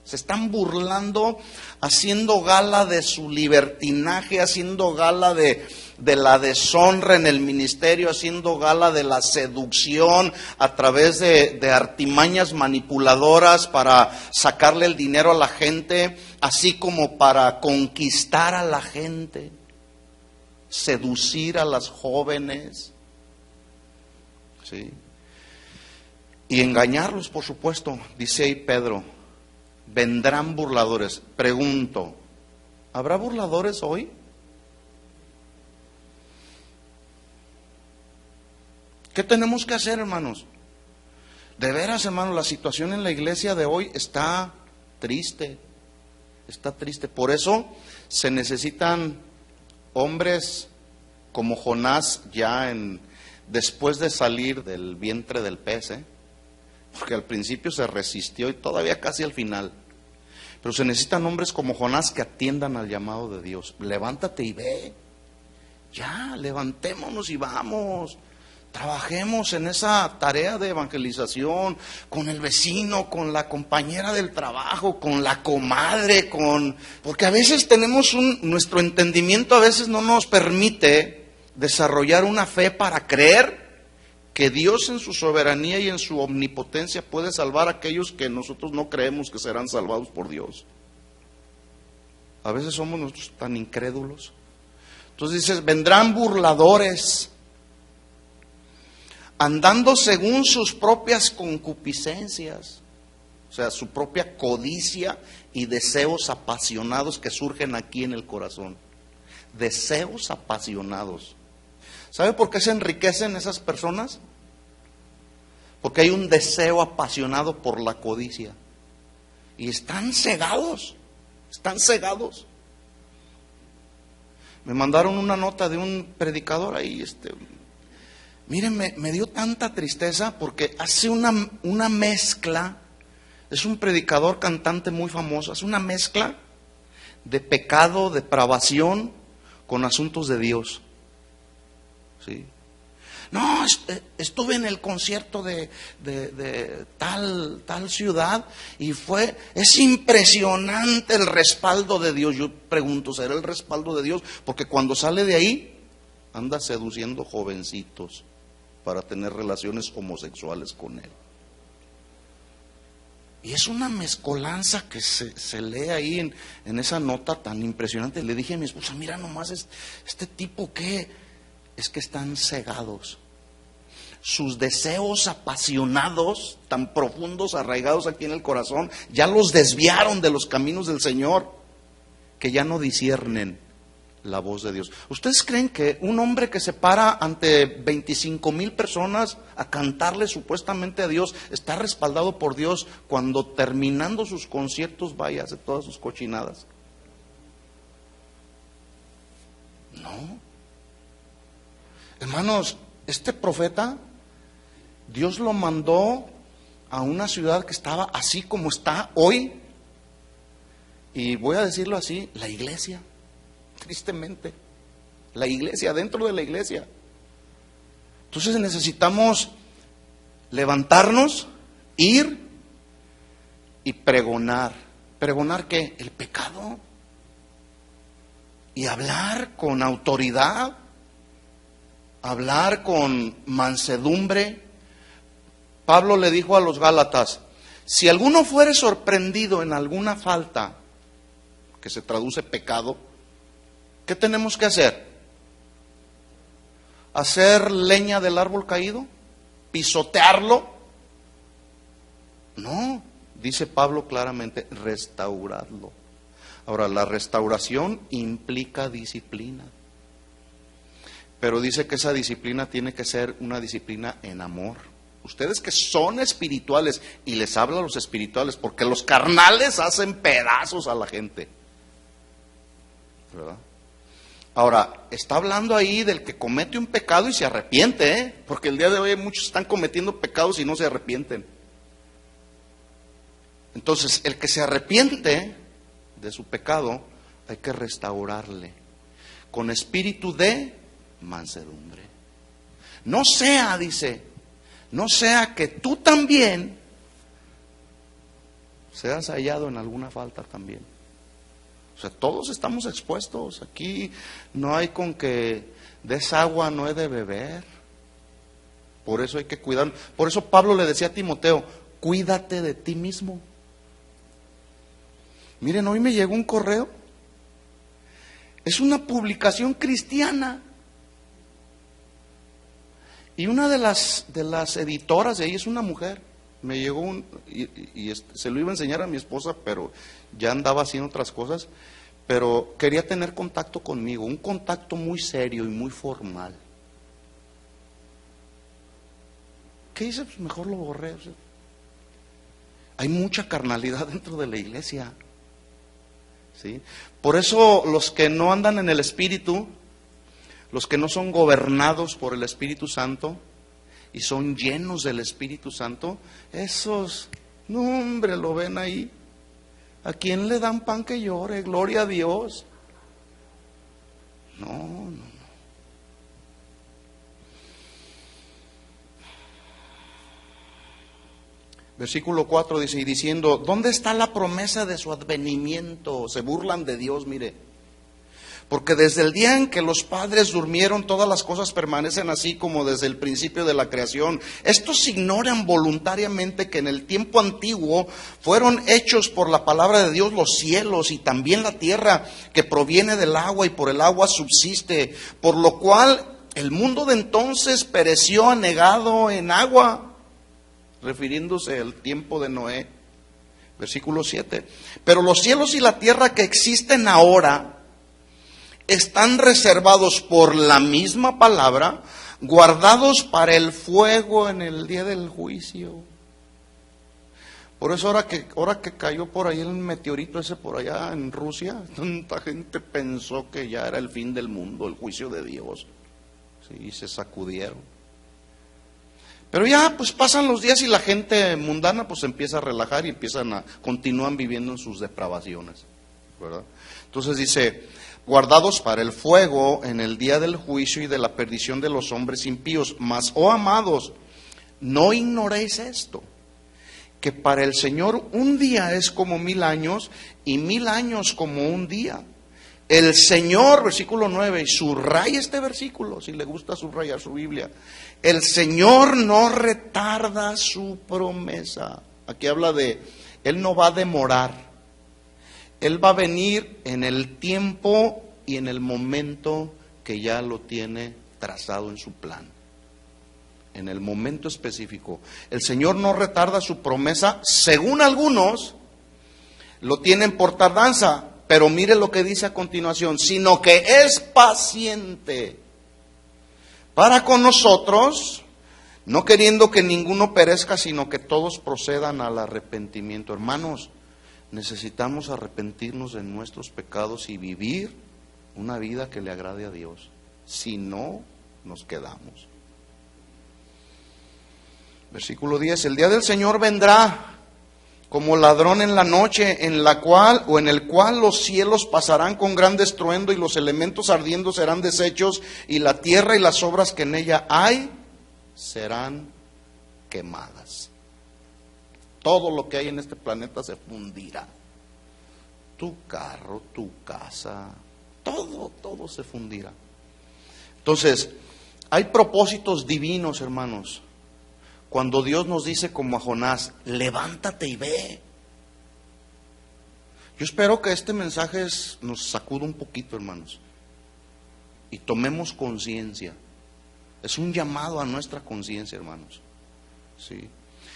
S1: Se están burlando, haciendo gala de su libertinaje, haciendo gala de la deshonra en el ministerio, haciendo gala de la seducción a través de artimañas manipuladoras para sacarle el dinero a la gente, así como para conquistar a la gente, seducir a las jóvenes, ¿sí? Y engañarlos, por supuesto. Dice ahí Pedro, vendrán burladores. Pregunto, ¿habrá burladores hoy? ¿Qué tenemos que hacer, hermanos? De veras, hermanos, la situación en la iglesia de hoy está triste. Está triste. Por eso se necesitan hombres como Jonás ya después de salir del vientre del pez, porque al principio se resistió y todavía casi al final. Pero se necesitan hombres como Jonás que atiendan al llamado de Dios. Levántate y ve. Ya, levantémonos y vamos. Trabajemos en esa tarea de evangelización con el vecino, con la compañera del trabajo, con la comadre, porque a veces tenemos nuestro entendimiento a veces no nos permite desarrollar una fe para creer que Dios en su soberanía y en su omnipotencia puede salvar a aquellos que nosotros no creemos que serán salvados por Dios. A veces somos nosotros tan incrédulos. Entonces dices, vendrán burladores, andando según sus propias concupiscencias, o sea, su propia codicia y deseos apasionados que surgen aquí en el corazón. Deseos apasionados. ¿Sabe por qué se enriquecen esas personas? Porque hay un deseo apasionado por la codicia. Y están cegados, están cegados. Me mandaron una nota de un predicador ahí, miren, me dio tanta tristeza porque hace una mezcla, es un predicador cantante muy famoso, hace una mezcla de pecado, depravación con asuntos de Dios. ¿Sí? No, estuve en el concierto de tal ciudad y es impresionante el respaldo de Dios. Yo pregunto, ¿será el respaldo de Dios? Porque cuando sale de ahí, anda seduciendo jovencitos para tener relaciones homosexuales con él. Y es una mezcolanza que se lee ahí en esa nota tan impresionante. Le dije a mi esposa, mira nomás este tipo, ¿qué? Es que están cegados. Sus deseos apasionados, tan profundos, arraigados aquí en el corazón, ya los desviaron de los caminos del Señor, que ya no disciernen la voz de Dios. ¿Ustedes creen que un hombre que se para ante 25,000 personas a cantarle supuestamente a Dios está respaldado por Dios cuando terminando sus conciertos vaya a hacer todas sus cochinadas? No. Hermanos, este profeta, Dios lo mandó a una ciudad que estaba así como está hoy, y voy a decirlo así, la iglesia, tristemente, la iglesia, dentro de la iglesia. Entonces necesitamos levantarnos, ir y pregonar. ¿Pregonar qué? El pecado. Y hablar con autoridad, hablar con mansedumbre. Pablo le dijo a los Gálatas, si alguno fuere sorprendido en alguna falta, que se traduce pecado, ¿qué tenemos que hacer? ¿Hacer leña del árbol caído? ¿Pisotearlo? No, dice Pablo claramente, restauradlo. Ahora, la restauración implica disciplina. Pero dice que esa disciplina tiene que ser una disciplina en amor. Ustedes que son espirituales, y les habla a los espirituales, porque los carnales hacen pedazos a la gente, ¿verdad? Ahora, está hablando ahí del que comete un pecado y se arrepiente, porque el día de hoy muchos están cometiendo pecados y no se arrepienten. Entonces, el que se arrepiente de su pecado, hay que restaurarle con espíritu de mansedumbre. No sea, dice, no sea que tú también seas hallado en alguna falta también. O sea, todos estamos expuestos. Aquí no hay con que des agua, no he de beber. Por eso hay que cuidar. Por eso Pablo le decía a Timoteo, cuídate de ti mismo. Miren, hoy me llegó un correo. Es una publicación cristiana. Y una de las editoras de ahí es una mujer. Me llegó se lo iba a enseñar a mi esposa, pero ya andaba haciendo otras cosas. Pero quería tener contacto conmigo, un contacto muy serio y muy formal. ¿Qué hice? Pues mejor lo borré. O sea, hay mucha carnalidad dentro de la iglesia. ¿Sí? Por eso los que no andan en el Espíritu, los que no son gobernados por el Espíritu Santo y son llenos del Espíritu Santo, esos, no hombre, lo ven ahí. ¿A quién le dan pan que llore? Gloria a Dios. No. Versículo 4 dice, y diciendo, ¿dónde está la promesa de su advenimiento? Se burlan de Dios, mire. Porque desde el día en que los padres durmieron, todas las cosas permanecen así como desde el principio de la creación. Estos ignoran voluntariamente que en el tiempo antiguo fueron hechos por la palabra de Dios los cielos y también la tierra, que proviene del agua y por el agua subsiste. Por lo cual el mundo de entonces pereció anegado en agua, refiriéndose al tiempo de Noé. Versículo 7. Pero los cielos y la tierra que existen ahora están reservados por la misma palabra, guardados para el fuego en el día del juicio. Por eso ahora que cayó por ahí el meteorito ese por allá en Rusia, tanta gente pensó que ya era el fin del mundo, el juicio de Dios. Sí, y se sacudieron. Pero ya pues pasan los días y la gente mundana pues empieza a relajar y continúan viviendo en sus depravaciones, ¿verdad? Entonces dice, guardados para el fuego en el día del juicio y de la perdición de los hombres impíos. Mas, oh amados, no ignoréis esto, que para el Señor un día es como 1000 años y 1000 años como un día. El Señor, versículo 9, y subraya este versículo, si le gusta subrayar su Biblia. El Señor no retarda su promesa. Aquí habla de, Él no va a demorar. Él va a venir en el tiempo y en el momento que ya lo tiene trazado en su plan. En el momento específico. El Señor no retarda su promesa, según algunos lo tienen por tardanza, pero mire lo que dice a continuación, sino que es paciente para con nosotros, no queriendo que ninguno perezca, sino que todos procedan al arrepentimiento. Hermanos, necesitamos arrepentirnos de nuestros pecados y vivir una vida que le agrade a Dios. Si no, nos quedamos. Versículo 10. El día del Señor vendrá como ladrón en la noche, en el cual los cielos pasarán con gran estruendo y los elementos ardiendo serán deshechos y la tierra y las obras que en ella hay serán quemadas. Todo lo que hay en este planeta se fundirá. Tu carro, tu casa, todo se fundirá. Entonces, hay propósitos divinos, hermanos. Cuando Dios nos dice como a Jonás, levántate y ve. Yo espero que este mensaje nos sacuda un poquito, hermanos, y tomemos conciencia. Es un llamado a nuestra conciencia, hermanos. Sí.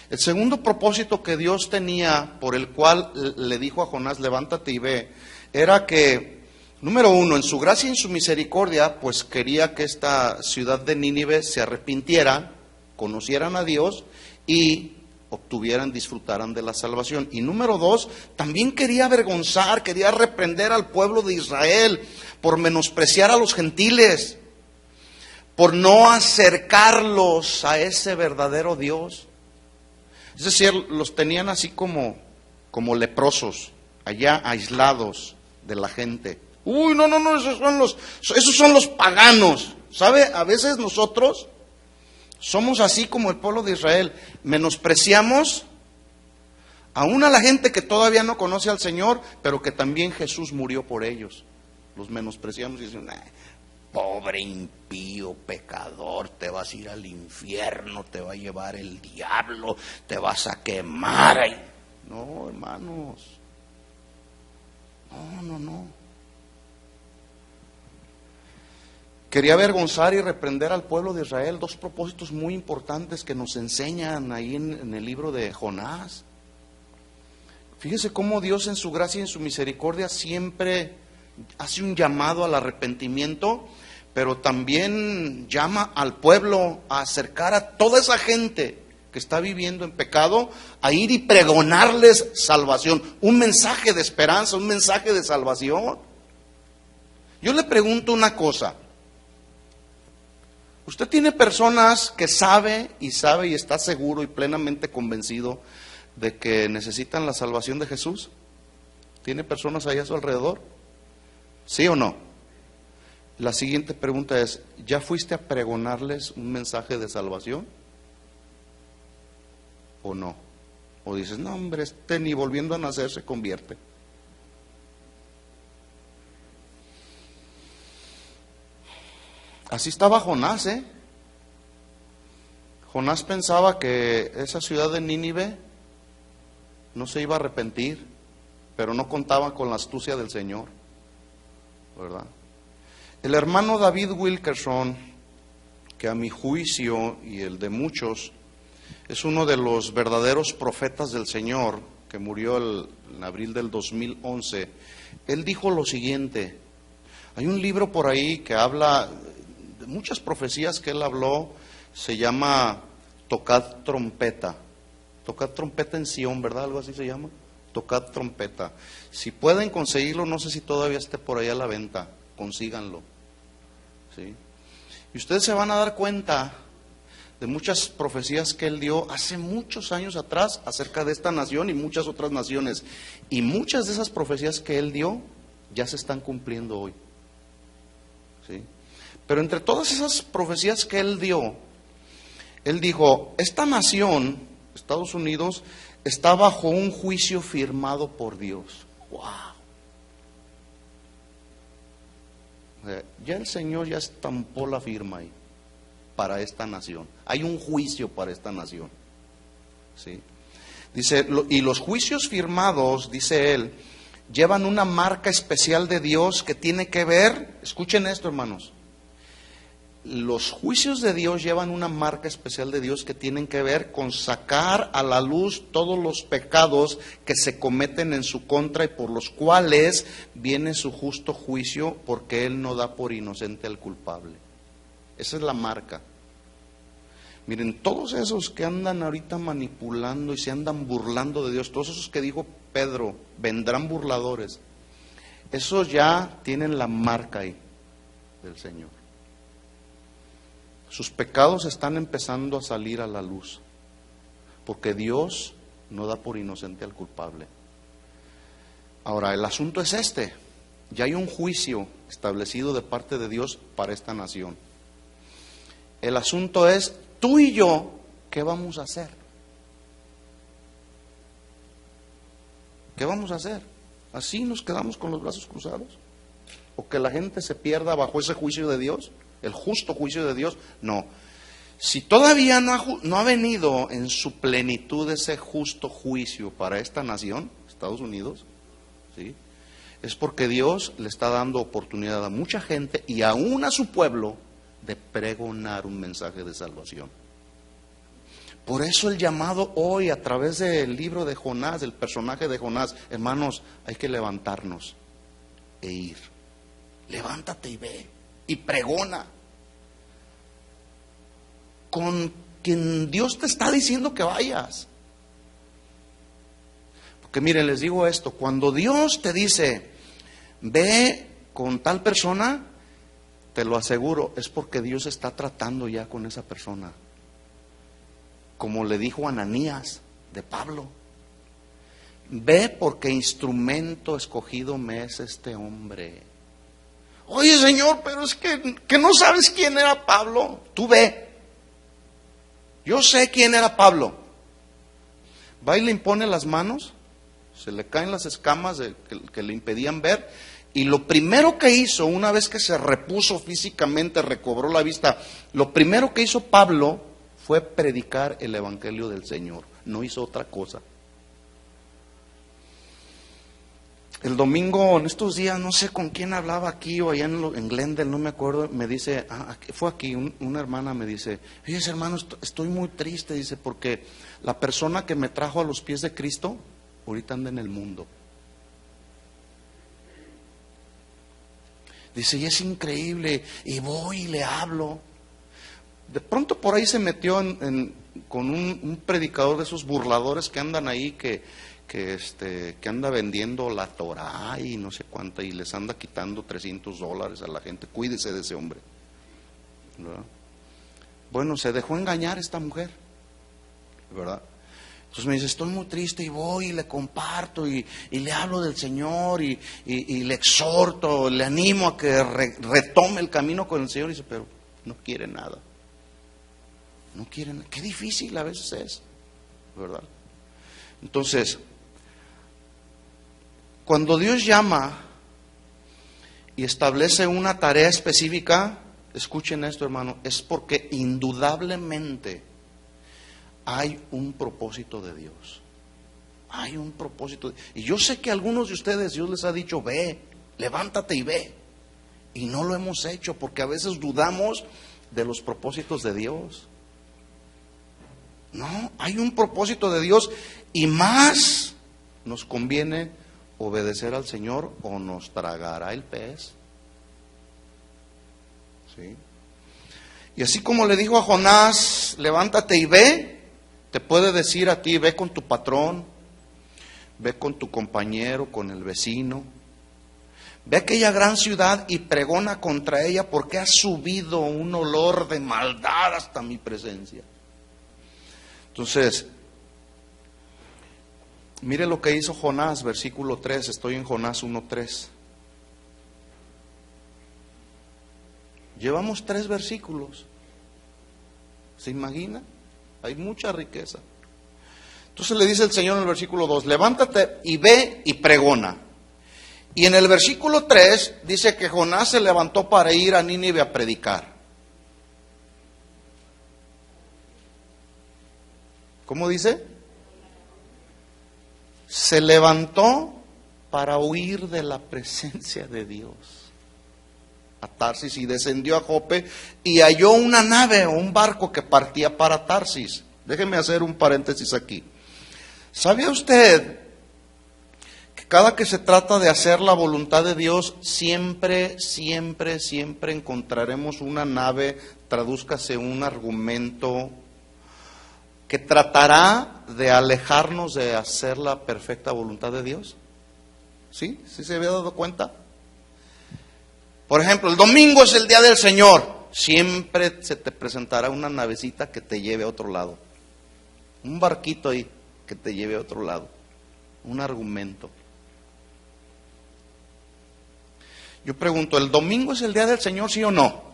S1: El segundo propósito que Dios tenía, por el cual le dijo a Jonás, levántate y ve, era que, número uno, en su gracia y en su misericordia, pues quería que esta ciudad de Nínive se arrepintiera, conocieran a Dios y disfrutaran de la salvación. Y número dos, también quería avergonzar, quería reprender al pueblo de Israel por menospreciar a los gentiles, por no acercarlos a ese verdadero Dios. Es decir, los tenían así como leprosos, allá aislados de la gente. Uy, no, esos son los paganos. ¿Sabe? A veces nosotros somos así como el pueblo de Israel. Menospreciamos aún a la gente que todavía no conoce al Señor, pero que también Jesús murió por ellos. Los menospreciamos y dicen, pobre impío, pecador, te vas a ir al infierno, te va a llevar el diablo, te vas a quemar ahí. No, hermanos. No. Quería avergonzar y reprender al pueblo de Israel. Dos propósitos muy importantes que nos enseñan ahí en el libro de Jonás. Fíjese cómo Dios en su gracia y en su misericordia siempre hace un llamado al arrepentimiento, pero también llama al pueblo a acercar a toda esa gente que está viviendo en pecado, a ir y pregonarles salvación, un mensaje de esperanza, un mensaje de salvación. Yo le pregunto una cosa. ¿Usted tiene personas que sabe y está seguro y plenamente convencido de que necesitan la salvación de Jesús? ¿Tiene personas ahí a su alrededor? ¿Sí o no? La siguiente pregunta es, ¿ya fuiste a pregonarles un mensaje de salvación? ¿O no? O dices, no hombre, ni volviendo a nacer se convierte. Así estaba Jonás, ¿eh? Jonás pensaba que esa ciudad de Nínive no se iba a arrepentir, pero no contaba con la astucia del Señor, ¿verdad? El hermano David Wilkerson, que a mi juicio y el de muchos, es uno de los verdaderos profetas del Señor, que murió en abril del 2011, él dijo lo siguiente. Hay un libro por ahí que habla de muchas profecías que él habló, se llama Tocad trompeta. Tocad trompeta en Sion, ¿verdad? Algo así se llama. Tocad trompeta. Si pueden conseguirlo, no sé si todavía esté por ahí a la venta, consíganlo. ¿Sí? Y ustedes se van a dar cuenta de muchas profecías que él dio hace muchos años atrás acerca de esta nación y muchas otras naciones. Y muchas de esas profecías que él dio ya se están cumpliendo hoy. ¿Sí? Pero entre todas esas profecías que él dio, él dijo, esta nación, Estados Unidos, está bajo un juicio firmado por Dios. ¡Wow! O sea, ya el Señor ya estampó la firma ahí para esta nación. Hay un juicio para esta nación. ¿Sí? Dice, y los juicios firmados, dice él, llevan una marca especial de Dios que tiene que ver, escuchen esto, hermanos, los juicios de Dios llevan una marca especial de Dios que tienen que ver con sacar a la luz todos los pecados que se cometen en su contra y por los cuales viene su justo juicio, porque Él no da por inocente al culpable. Esa es la marca. Miren, todos esos que andan ahorita manipulando y se andan burlando de Dios, todos esos que dijo Pedro, vendrán burladores, esos ya tienen la marca ahí del Señor. Sus pecados están empezando a salir a la luz, porque Dios no da por inocente al culpable. Ahora, el asunto es este, ya hay un juicio establecido de parte de Dios para esta nación. El asunto es, tú y yo, ¿qué vamos a hacer? ¿Qué vamos a hacer? ¿Así nos quedamos con los brazos cruzados? ¿O que la gente se pierda bajo ese juicio de Dios? ¿El justo juicio de Dios? No. Si todavía no ha venido en su plenitud ese justo juicio para esta nación, Estados Unidos, ¿sí?, es porque Dios le está dando oportunidad a mucha gente y aún a su pueblo de pregonar un mensaje de salvación. Por eso el llamado hoy a través del libro de Jonás, del personaje de Jonás, hermanos, hay que levantarnos e ir. Levántate y ve y pregona con quien Dios te está diciendo que vayas. Porque miren, les digo esto, cuando Dios te dice, ve con tal persona, te lo aseguro, es porque Dios está tratando ya con esa persona. Como le dijo a Ananías de Pablo, ve porque instrumento escogido me es este hombre. Oye, Señor, pero es que no sabes quién era Pablo. Tú ve. Yo sé quién era Pablo. Va y le impone las manos, se le caen las escamas que le impedían ver, y lo primero que hizo, una vez que se repuso físicamente, recobró la vista, lo primero que hizo Pablo fue predicar el evangelio del Señor. No hizo otra cosa. El domingo, en estos días, no sé con quién hablaba aquí o allá en Glendale, no me acuerdo, me dice, fue aquí, una hermana me dice, fíjese hermano, estoy muy triste, dice, porque la persona que me trajo a los pies de Cristo, ahorita anda en el mundo. Dice, y es increíble, y voy y le hablo. De pronto por ahí se metió con un predicador de esos burladores que andan ahí, que anda vendiendo la Torah y no sé cuánta, y les anda quitando $300 a la gente. Cuídese de ese hombre, ¿verdad? Bueno, se dejó engañar esta mujer, ¿verdad? Entonces me dice, estoy muy triste, y voy y le comparto y le hablo del Señor y le exhorto, le animo a que retome el camino con el Señor. Y dice, pero no quiere nada. No quiere nada. Qué difícil a veces es, ¿verdad? Entonces, cuando Dios llama y establece una tarea específica, escuchen esto, hermano, es porque indudablemente hay un propósito de Dios. Hay un propósito. Y yo sé que a algunos de ustedes Dios les ha dicho, ve, levántate y ve. Y no lo hemos hecho porque a veces dudamos de los propósitos de Dios. No, hay un propósito de Dios, y más nos conviene obedecer al Señor o nos tragará el pez. ¿Sí? Y así como le dijo a Jonás, levántate y ve, te puede decir a ti, ve con tu patrón, ve con tu compañero, con el vecino, ve a aquella gran ciudad y pregona contra ella, porque ha subido un olor de maldad hasta mi presencia. Entonces, mire lo que hizo Jonás, versículo 3, estoy en Jonás 1:3. Llevamos 3 versículos. ¿Se imagina? Hay mucha riqueza. Entonces le dice el Señor en el versículo 2, levántate y ve y pregona. Y en el versículo 3 dice que Jonás se levantó para ir a Nínive a predicar. ¿Cómo dice? Se levantó para huir de la presencia de Dios a Tarsis, y descendió a Jope y halló una nave o un barco que partía para Tarsis. Déjeme hacer un paréntesis aquí. ¿Sabía usted que cada que se trata de hacer la voluntad de Dios, siempre encontraremos una nave, tradúzcase un argumento, que tratará de alejarnos de hacer la perfecta voluntad de Dios? ¿Sí? ¿Sí se había dado cuenta? Por ejemplo, el domingo es el día del Señor. Siempre se te presentará una navecita que te lleve a otro lado. Un barquito ahí que te lleve a otro lado. Un argumento. Yo pregunto, ¿el domingo es el día del Señor, sí o no?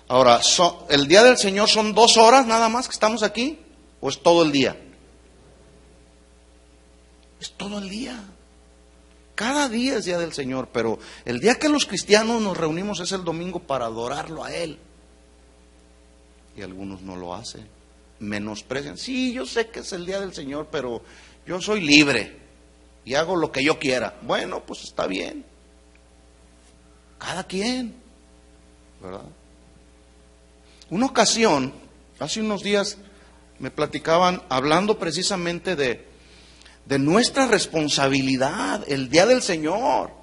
S1: Ahora, ¿el día del Señor son 2 horas nada más que estamos aquí? ¿O es todo el día? Es todo el día. Cada día es día del Señor, pero el día que los cristianos nos reunimos es el domingo para adorarlo a Él. Y algunos no lo hacen, menosprecian. Sí, yo sé que es el día del Señor, pero yo soy libre y hago lo que yo quiera. Bueno, pues está bien. Cada quien, ¿verdad? Una ocasión, hace unos días, me platicaban, hablando precisamente de nuestra responsabilidad, el día del Señor,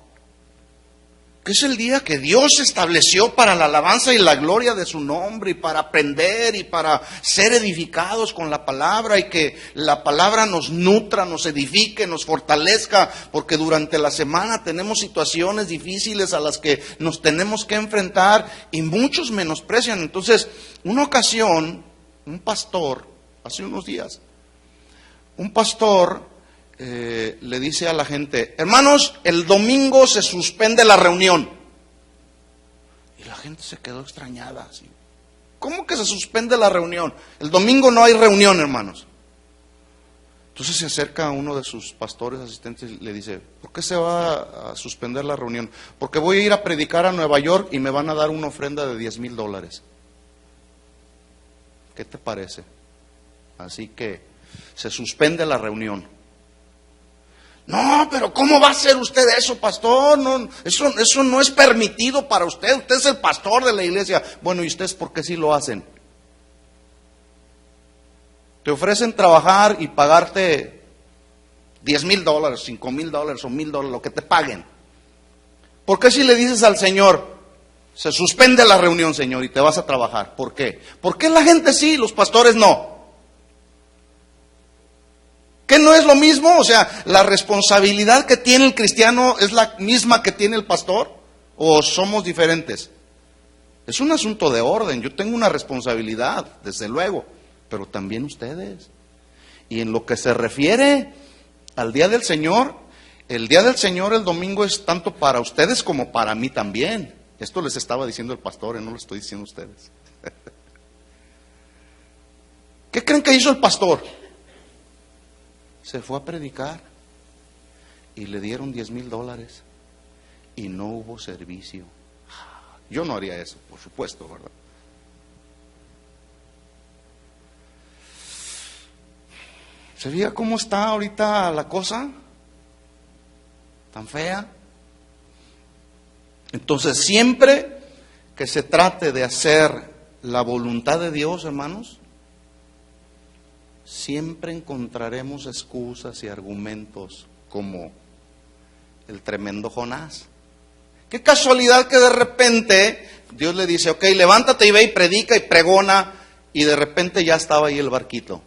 S1: que es el día que Dios estableció para la alabanza y la gloria de su nombre, y para aprender y para ser edificados con la palabra, y que la palabra nos nutra, nos edifique, nos fortalezca, porque durante la semana tenemos situaciones difíciles a las que nos tenemos que enfrentar y muchos menosprecian. Entonces, una ocasión, un pastor, hace unos días, un pastor le dice a la gente: hermanos, el domingo se suspende la reunión. Y la gente se quedó extrañada, así. ¿Cómo que se suspende la reunión? El domingo no hay reunión, hermanos. Entonces se acerca a uno de sus pastores asistentes y le dice: ¿por qué se va a suspender la reunión? Porque voy a ir a predicar a Nueva York y me van a dar una ofrenda de $10,000. ¿Qué te parece? Así que se suspende la reunión. No, pero ¿cómo va a hacer usted eso, pastor? No, eso no es permitido para usted. Usted es el pastor de la iglesia. Bueno, ¿y ustedes por qué sí lo hacen? Te ofrecen trabajar y pagarte $10,000, $5,000 o $1,000, lo que te paguen. ¿Por qué si le dices al Señor: se suspende la reunión, Señor, y te vas a trabajar? ¿Por qué? ¿Por qué la gente sí, los pastores no? ¿Qué no es lo mismo? O sea, ¿la responsabilidad que tiene el cristiano es la misma que tiene el pastor? ¿O somos diferentes? Es un asunto de orden. Yo tengo una responsabilidad, desde luego, pero también ustedes. Y en lo que se refiere al día del Señor, el día del Señor, el domingo, es tanto para ustedes como para mí también. Esto les estaba diciendo el pastor, y no lo estoy diciendo a ustedes. ¿Qué creen que hizo el pastor? Se fue a predicar y le dieron $10,000 y no hubo servicio. Yo no haría eso, por supuesto, ¿verdad? ¿Se fija cómo está ahorita la cosa? Tan fea. Entonces, siempre que se trate de hacer la voluntad de Dios, hermanos, siempre encontraremos excusas y argumentos como el tremendo Jonás. Qué casualidad que de repente Dios le dice: ok, levántate y ve y predica y pregona, y de repente ya estaba ahí el barquito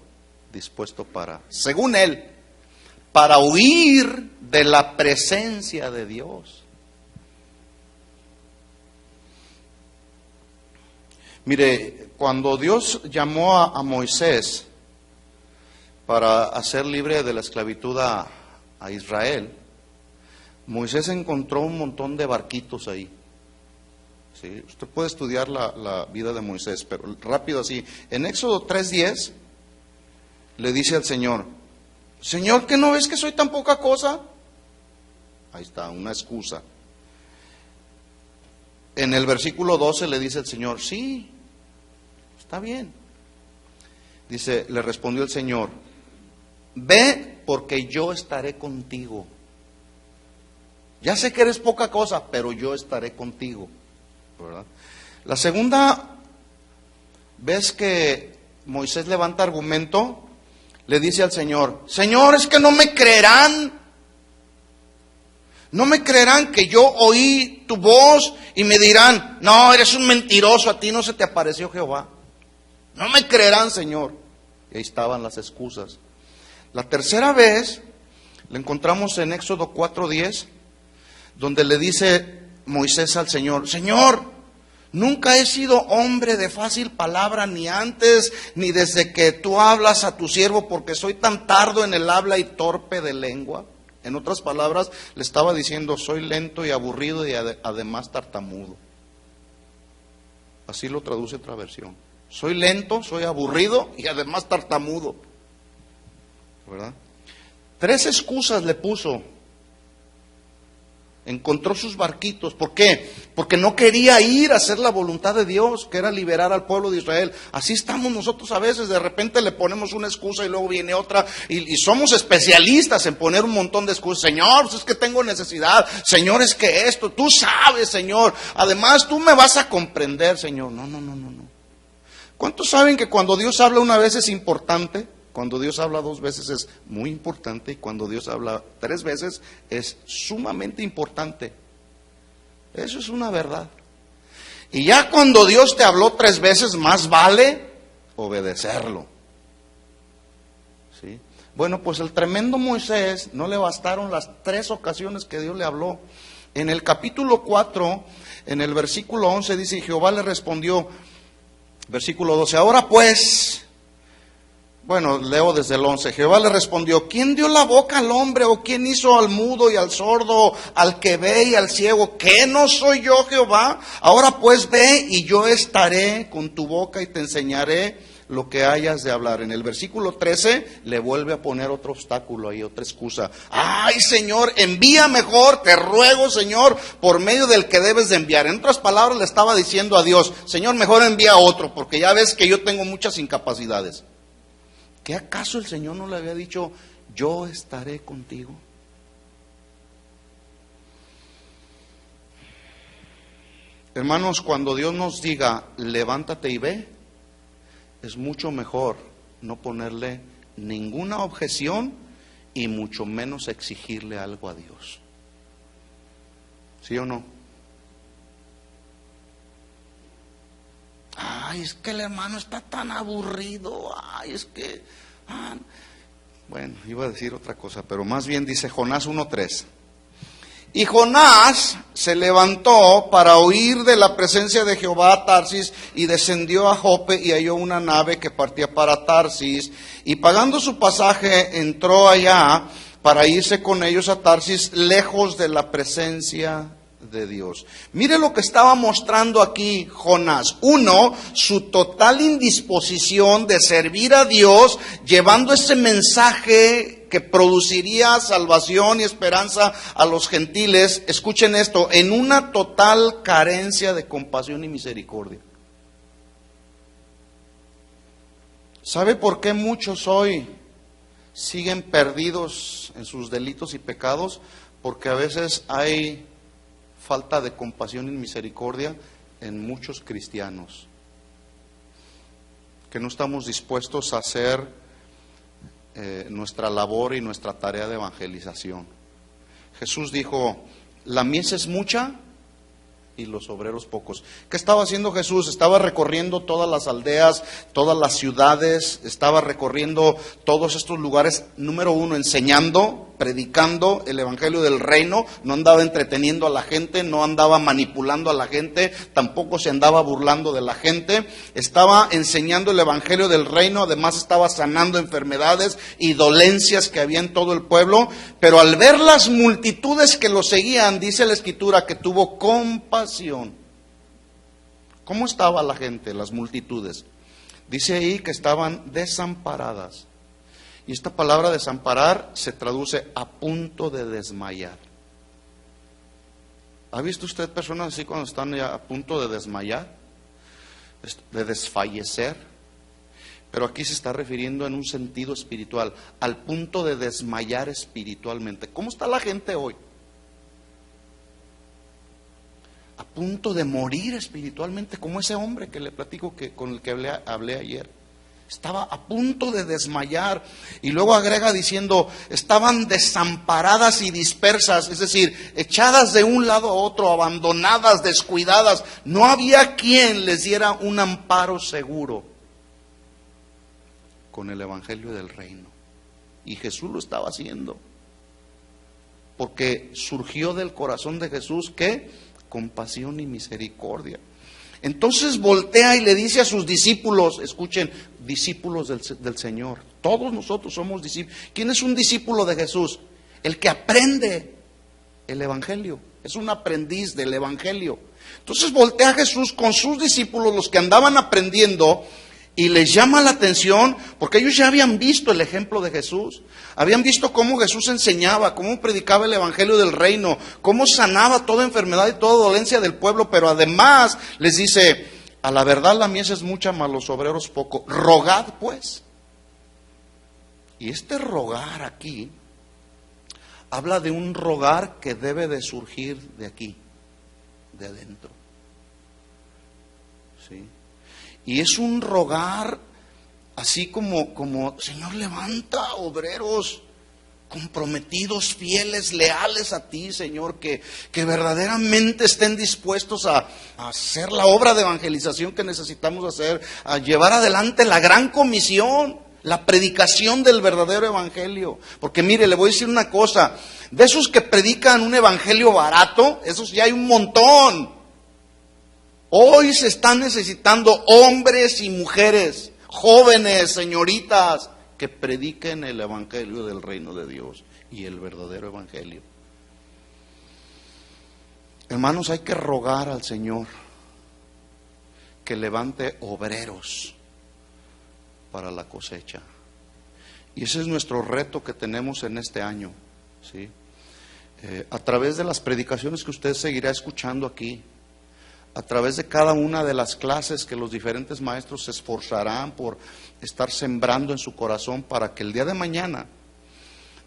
S1: dispuesto para, según él, para huir de la presencia de Dios. Mire, cuando Dios llamó a Moisés para hacer libre de la esclavitud a Israel, Moisés encontró un montón de barquitos ahí. ¿Sí? Usted puede estudiar la vida de Moisés, pero rápido así. En Éxodo 3:10 le dice al Señor: Señor, ¿qué no ves que soy tan poca cosa? Ahí está, una excusa. En el versículo 12 le dice el Señor: sí, está bien. Dice, le respondió el Señor: ve, porque yo estaré contigo. Ya sé que eres poca cosa, pero yo estaré contigo, ¿verdad? La segunda vez que Moisés levanta argumento, le dice al Señor: Señor, es que no me creerán. No me creerán que yo oí tu voz y me dirán: no, eres un mentiroso, a ti no se te apareció Jehová. No me creerán, Señor. Y ahí estaban las excusas. La tercera vez la encontramos en Éxodo 4:10, donde le dice Moisés al Señor: Señor, nunca he sido hombre de fácil palabra, ni antes, ni desde que tú hablas a tu siervo, porque soy tan tardo en el habla y torpe de lengua. En otras palabras, le estaba diciendo: soy lento y aburrido y además tartamudo. Así lo traduce otra versión. Soy lento, soy aburrido y además tartamudo, ¿verdad? 3 excusas le puso. Encontró sus barquitos. ¿Por qué? Porque no quería ir a hacer la voluntad de Dios, que era liberar al pueblo de Israel. Así estamos nosotros a veces. De repente le ponemos una excusa y luego viene otra. Y somos especialistas en poner un montón de excusas. Señor, pues es que tengo necesidad. Señor, es que esto. Tú sabes, Señor. Además, tú me vas a comprender, Señor. No. ¿Cuántos saben que cuando Dios habla una vez es importante? Cuando Dios habla 2 veces es muy importante, y cuando Dios habla 3 veces es sumamente importante. Eso es una verdad. Y ya cuando Dios te habló 3 veces, más vale obedecerlo. ¿Sí? Bueno, pues el tremendo Moisés no le bastaron las 3 ocasiones que Dios le habló. En el capítulo 4, en el versículo 11 dice: Jehová le respondió, versículo 12, ahora pues, Bueno, leo desde el 11. Jehová le respondió: ¿quién dio la boca al hombre? ¿O quién hizo al mudo y al sordo, al que ve y al ciego? ¿Qué no soy yo, Jehová? Ahora pues ve, y yo estaré con tu boca y te enseñaré lo que hayas de hablar. En el versículo 13 le vuelve a poner otro obstáculo ahí, otra excusa. Ay, Señor, envía mejor, te ruego, Señor, por medio del que debes de enviar. En otras palabras le estaba diciendo a Dios: Señor, mejor envía otro, porque ya ves que yo tengo muchas incapacidades. ¿Qué acaso el Señor no le había dicho: yo estaré contigo? Hermanos, cuando Dios nos diga levántate y ve, es mucho mejor no ponerle ninguna objeción y mucho menos exigirle algo a Dios. ¿Sí o no? Ay, es que el hermano está tan aburrido. Ay, es que... Bueno, iba a decir otra cosa, pero más bien dice Jonás 1:3. Y Jonás se levantó para huir de la presencia de Jehová a Tarsis, y descendió a Jope y halló una nave que partía para Tarsis, y pagando su pasaje entró allá para irse con ellos a Tarsis, lejos de la presencia de Dios. Mire lo que estaba mostrando aquí Jonás. Uno, su total indisposición de servir a Dios, llevando ese mensaje que produciría salvación y esperanza a los gentiles. Escuchen esto: en una total carencia de compasión y misericordia. ¿Sabe por qué muchos hoy siguen perdidos en sus delitos y pecados? Porque a veces hay falta de compasión y misericordia en muchos cristianos, que no estamos dispuestos a hacer nuestra labor y nuestra tarea de evangelización. Jesús dijo: la mies es mucha y los obreros pocos. ¿Qué estaba haciendo Jesús? Estaba recorriendo todas las aldeas, todas las ciudades, estaba recorriendo todos estos lugares. Número uno, enseñando, predicando el evangelio del reino. No andaba entreteniendo a la gente, no andaba manipulando a la gente, tampoco se andaba burlando de la gente. Estaba enseñando el evangelio del reino, además estaba sanando enfermedades y dolencias que había en todo el pueblo. Pero al ver las multitudes que lo seguían, dice la Escritura que tuvo compasión. ¿Cómo estaba la gente, las multitudes? Dice ahí que estaban desamparadas. Y esta palabra desamparar se traduce a punto de desmayar. ¿Ha visto usted personas así cuando están ya a punto de desmayar? De desfallecer. Pero aquí se está refiriendo en un sentido espiritual, al punto de desmayar espiritualmente. ¿Cómo está la gente hoy? A punto de morir espiritualmente, como ese hombre que le platico, con el que hablé ayer. Estaba a punto de desmayar. Y luego agrega diciendo: estaban desamparadas y dispersas, es decir, echadas de un lado a otro, abandonadas, descuidadas. No había quien les diera un amparo seguro con el evangelio del reino. Y Jesús lo estaba haciendo, porque surgió del corazón de Jesús, ¿qué? Compasión y misericordia. Entonces voltea y le dice a sus discípulos, escuchen, discípulos del Señor. Todos nosotros somos discípulos. ¿Quién es un discípulo de Jesús? El que aprende el evangelio. Es un aprendiz del evangelio. Entonces voltea Jesús con sus discípulos, los que andaban aprendiendo, y les llama la atención, porque ellos ya habían visto el ejemplo de Jesús. Habían visto cómo Jesús enseñaba, cómo predicaba el evangelio del reino, cómo sanaba toda enfermedad y toda dolencia del pueblo. Pero además les dice: a la verdad la mies es mucha, mas los obreros poco. Rogad pues. Y este rogar aquí habla de un rogar que debe de surgir de aquí, de adentro. ¿Sí? Y es un rogar así como Señor, levanta obreros comprometidos, fieles, leales a ti, Señor, que verdaderamente estén dispuestos a hacer la obra de evangelización que necesitamos hacer, a llevar adelante la gran comisión, la predicación del verdadero evangelio. Porque mire, le voy a decir una cosa: de esos que predican un evangelio barato, esos ya hay un montón. Hoy se están necesitando hombres y mujeres, jóvenes, señoritas, que prediquen el evangelio del reino de Dios y el verdadero evangelio. Hermanos, hay que rogar al Señor que levante obreros para la cosecha. Y ese es nuestro reto que tenemos en este año, ¿sí? A través de las predicaciones que usted seguirá escuchando aquí, a través de cada una de las clases que los diferentes maestros se esforzarán por estar sembrando en su corazón para que el día de mañana,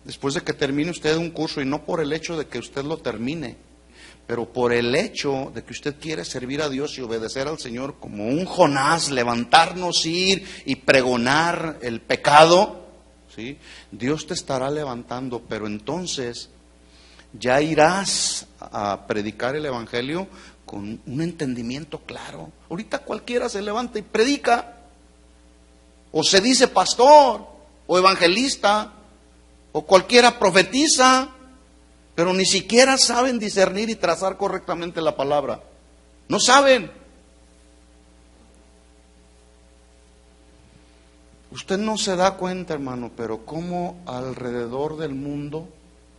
S1: después de que termine usted un curso, y no por el hecho de que usted lo termine, pero por el hecho de que usted quiere servir a Dios y obedecer al Señor como un Jonás, levantarnos, ir y pregonar el pecado, ¿sí? Dios te estará levantando, pero entonces ya irás a predicar el evangelio con un entendimiento claro. Ahorita cualquiera se levanta y predica, o se dice pastor, o evangelista, o cualquiera profetiza, pero ni siquiera saben discernir y trazar correctamente la palabra. No saben. Usted no se da cuenta, hermano, pero cómo alrededor del mundo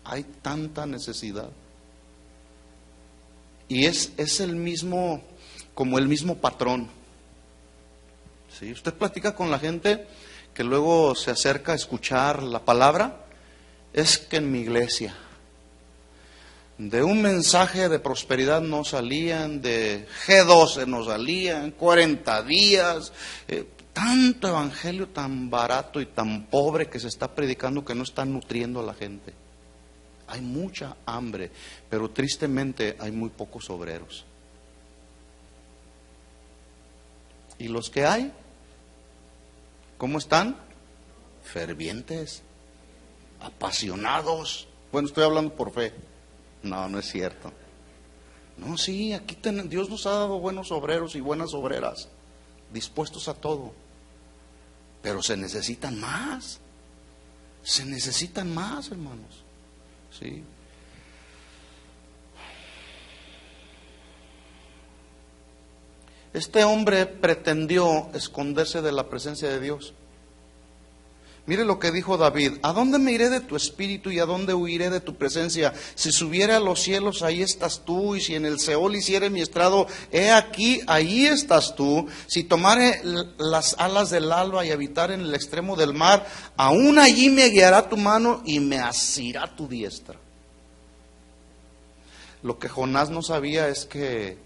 S1: hay tanta necesidad. Y es el mismo, como el mismo patrón. ¿Sí? Usted platica con la gente que luego se acerca a escuchar la palabra. Es que en mi iglesia de un mensaje de prosperidad no salían, de G12 no salían, 40 días, tanto evangelio tan barato y tan pobre que se está predicando que no está nutriendo a la gente. Hay mucha hambre, pero tristemente hay muy pocos obreros. ¿Y los que hay? ¿Cómo están? Fervientes, apasionados. Bueno, estoy hablando por fe. No, no es cierto. No, sí, aquí Dios nos ha dado buenos obreros y buenas obreras, dispuestos a todo. Pero se necesitan más. Se necesitan más, hermanos. ¿Sí? Este hombre pretendió esconderse de la presencia de Dios. Mire lo que dijo David: ¿a dónde me iré de tu espíritu y a dónde huiré de tu presencia? Si subiere a los cielos, ahí estás tú, y si en el Seol hiciere mi estrado, he aquí, ahí estás tú. Si tomare las alas del alba y habitar en el extremo del mar, aún allí me guiará tu mano y me asirá tu diestra. Lo que Jonás no sabía es que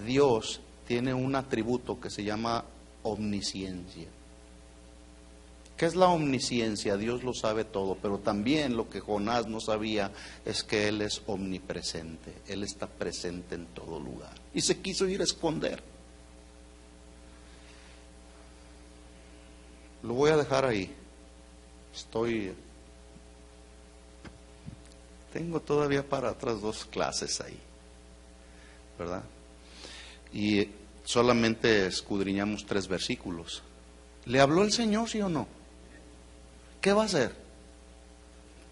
S1: Dios tiene un atributo que se llama omnisciencia. ¿Qué es la omnisciencia? Dios lo sabe todo, pero también lo que Jonás no sabía es que Él es omnipresente. Él está presente en todo lugar. Y se quiso ir a esconder. Lo voy a dejar ahí. Tengo todavía para atrás 2 clases ahí, ¿verdad? Y solamente escudriñamos 3 versículos. ¿Le habló el Señor, sí o no? ¿Qué va a hacer?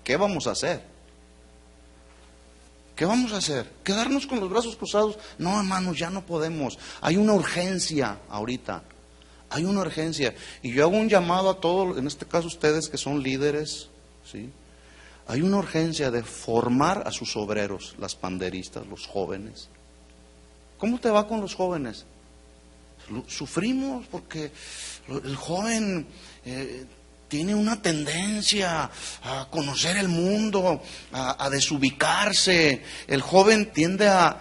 S1: ¿Qué vamos a hacer? ¿Qué vamos a hacer? ¿Quedarnos con los brazos cruzados? No, hermanos, ya no podemos. Hay una urgencia ahorita. Hay una urgencia. Y yo hago un llamado a todos, en este caso ustedes que son líderes, ¿sí? Hay una urgencia de formar a sus obreros, las panderistas, los jóvenes. ¿Cómo te va con los jóvenes? Sufrimos porque el joven tiene una tendencia a conocer el mundo, a desubicarse. El joven tiende a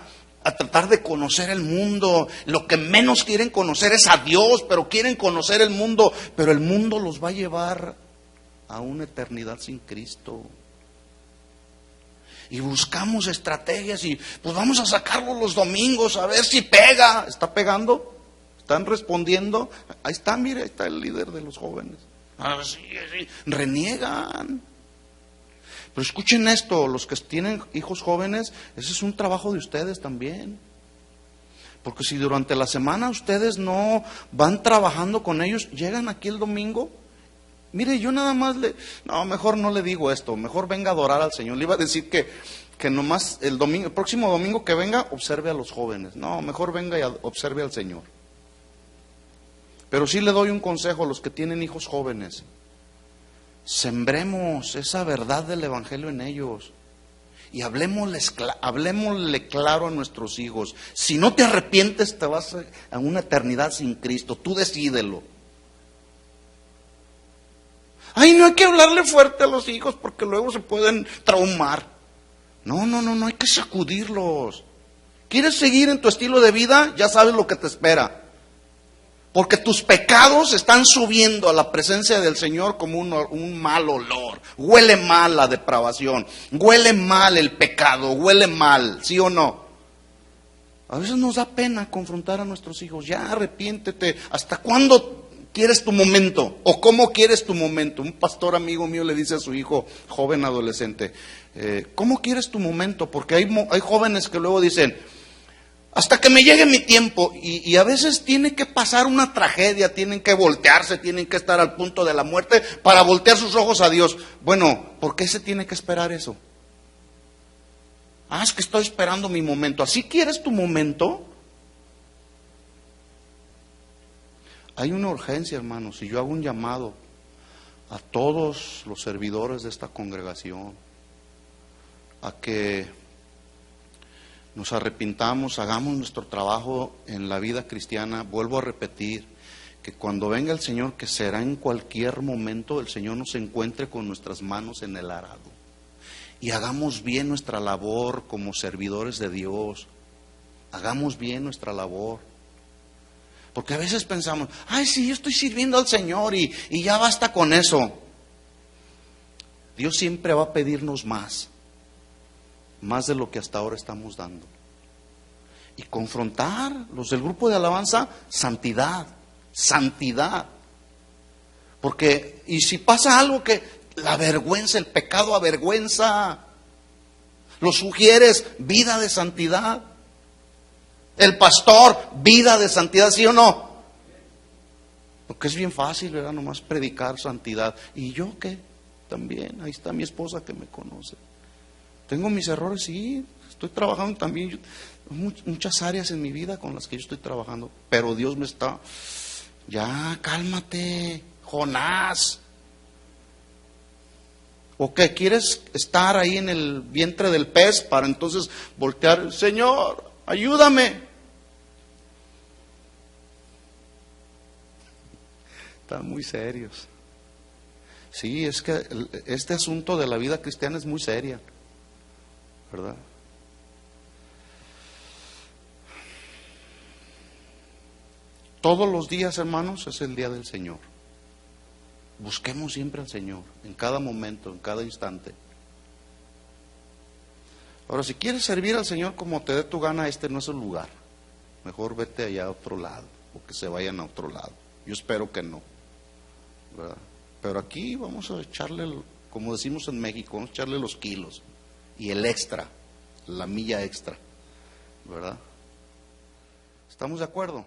S1: tratar de conocer el mundo. Lo que menos quieren conocer es a Dios, pero quieren conocer el mundo. Pero el mundo los va a llevar a una eternidad sin Cristo. Y buscamos estrategias y pues vamos a sacarlo los domingos a ver si pega. ¿Está pegando? ¿Están respondiendo? Ahí está, mire, ahí está el líder de los jóvenes. Sí. Reniegan. Pero escuchen esto, los que tienen hijos jóvenes, ese es un trabajo de ustedes también. Porque si durante la semana ustedes no van trabajando con ellos, llegan aquí el domingo. Mire, yo nada más mejor no le digo esto, mejor venga a adorar al Señor. Le iba a decir que nomás el próximo domingo que venga, observe a los jóvenes. No, mejor venga y observe al Señor. Pero sí le doy un consejo a los que tienen hijos jóvenes. Sembremos esa verdad del Evangelio en ellos. Y hablemosle claro a nuestros hijos. Si no te arrepientes, te vas a una eternidad sin Cristo. Tú decídelo. Ay, no hay que hablarle fuerte a los hijos porque luego se pueden traumar. No, hay que sacudirlos. ¿Quieres seguir en tu estilo de vida? Ya sabes lo que te espera. Porque tus pecados están subiendo a la presencia del Señor como un mal olor. Huele mal la depravación, huele mal el pecado, huele mal, ¿sí o no? A veces nos da pena confrontar a nuestros hijos. Ya arrepiéntete. ¿Hasta cuándo quieres tu momento? ¿O cómo quieres tu momento? Un pastor amigo mío le dice a su hijo, joven adolescente, ¿cómo quieres tu momento? Porque hay jóvenes que luego dicen, hasta que me llegue mi tiempo, y a veces tiene que pasar una tragedia, tienen que voltearse, tienen que estar al punto de la muerte para voltear sus ojos a Dios. Bueno, ¿por qué se tiene que esperar eso? Es que estoy esperando mi momento. ¿Así quieres tu momento? Hay una urgencia, hermanos, y yo hago un llamado a todos los servidores de esta congregación a que nos arrepintamos, hagamos nuestro trabajo en la vida cristiana. Vuelvo a repetir, que cuando venga el Señor, que será en cualquier momento, el Señor nos encuentre con nuestras manos en el arado. Y hagamos bien nuestra labor como servidores de Dios. Hagamos bien nuestra labor. Porque a veces pensamos, sí, yo estoy sirviendo al Señor y ya basta con eso. Dios siempre va a pedirnos más de lo que hasta ahora estamos dando. Y confrontar los del grupo de alabanza, santidad. Porque, y si pasa algo que la vergüenza, el pecado avergüenza, los sugieres, vida de santidad. El pastor, vida de santidad, ¿sí o no? Porque es bien fácil, ¿verdad? Nomás predicar santidad. ¿Y yo qué? También, ahí está mi esposa que me conoce. Tengo mis errores, sí, estoy trabajando también, muchas áreas en mi vida con las que yo estoy trabajando, pero Dios me está, ya, cálmate, Jonás. ¿O qué? ¿Quieres estar ahí en el vientre del pez para entonces voltear? Señor, ayúdame. Están muy serios. Sí, es que este asunto de la vida cristiana es muy seria, ¿verdad? Todos los días, hermanos, es el día del Señor. Busquemos siempre al Señor, en cada momento, en cada instante. Ahora, si quieres servir al Señor como te dé tu gana, este no es el lugar. Mejor vete allá a otro lado, o que se vayan a otro lado. Yo espero que no, ¿verdad? Pero aquí vamos a echarle, como decimos en México, vamos a echarle los kilos y el extra, la milla extra, ¿verdad? ¿Estamos de acuerdo?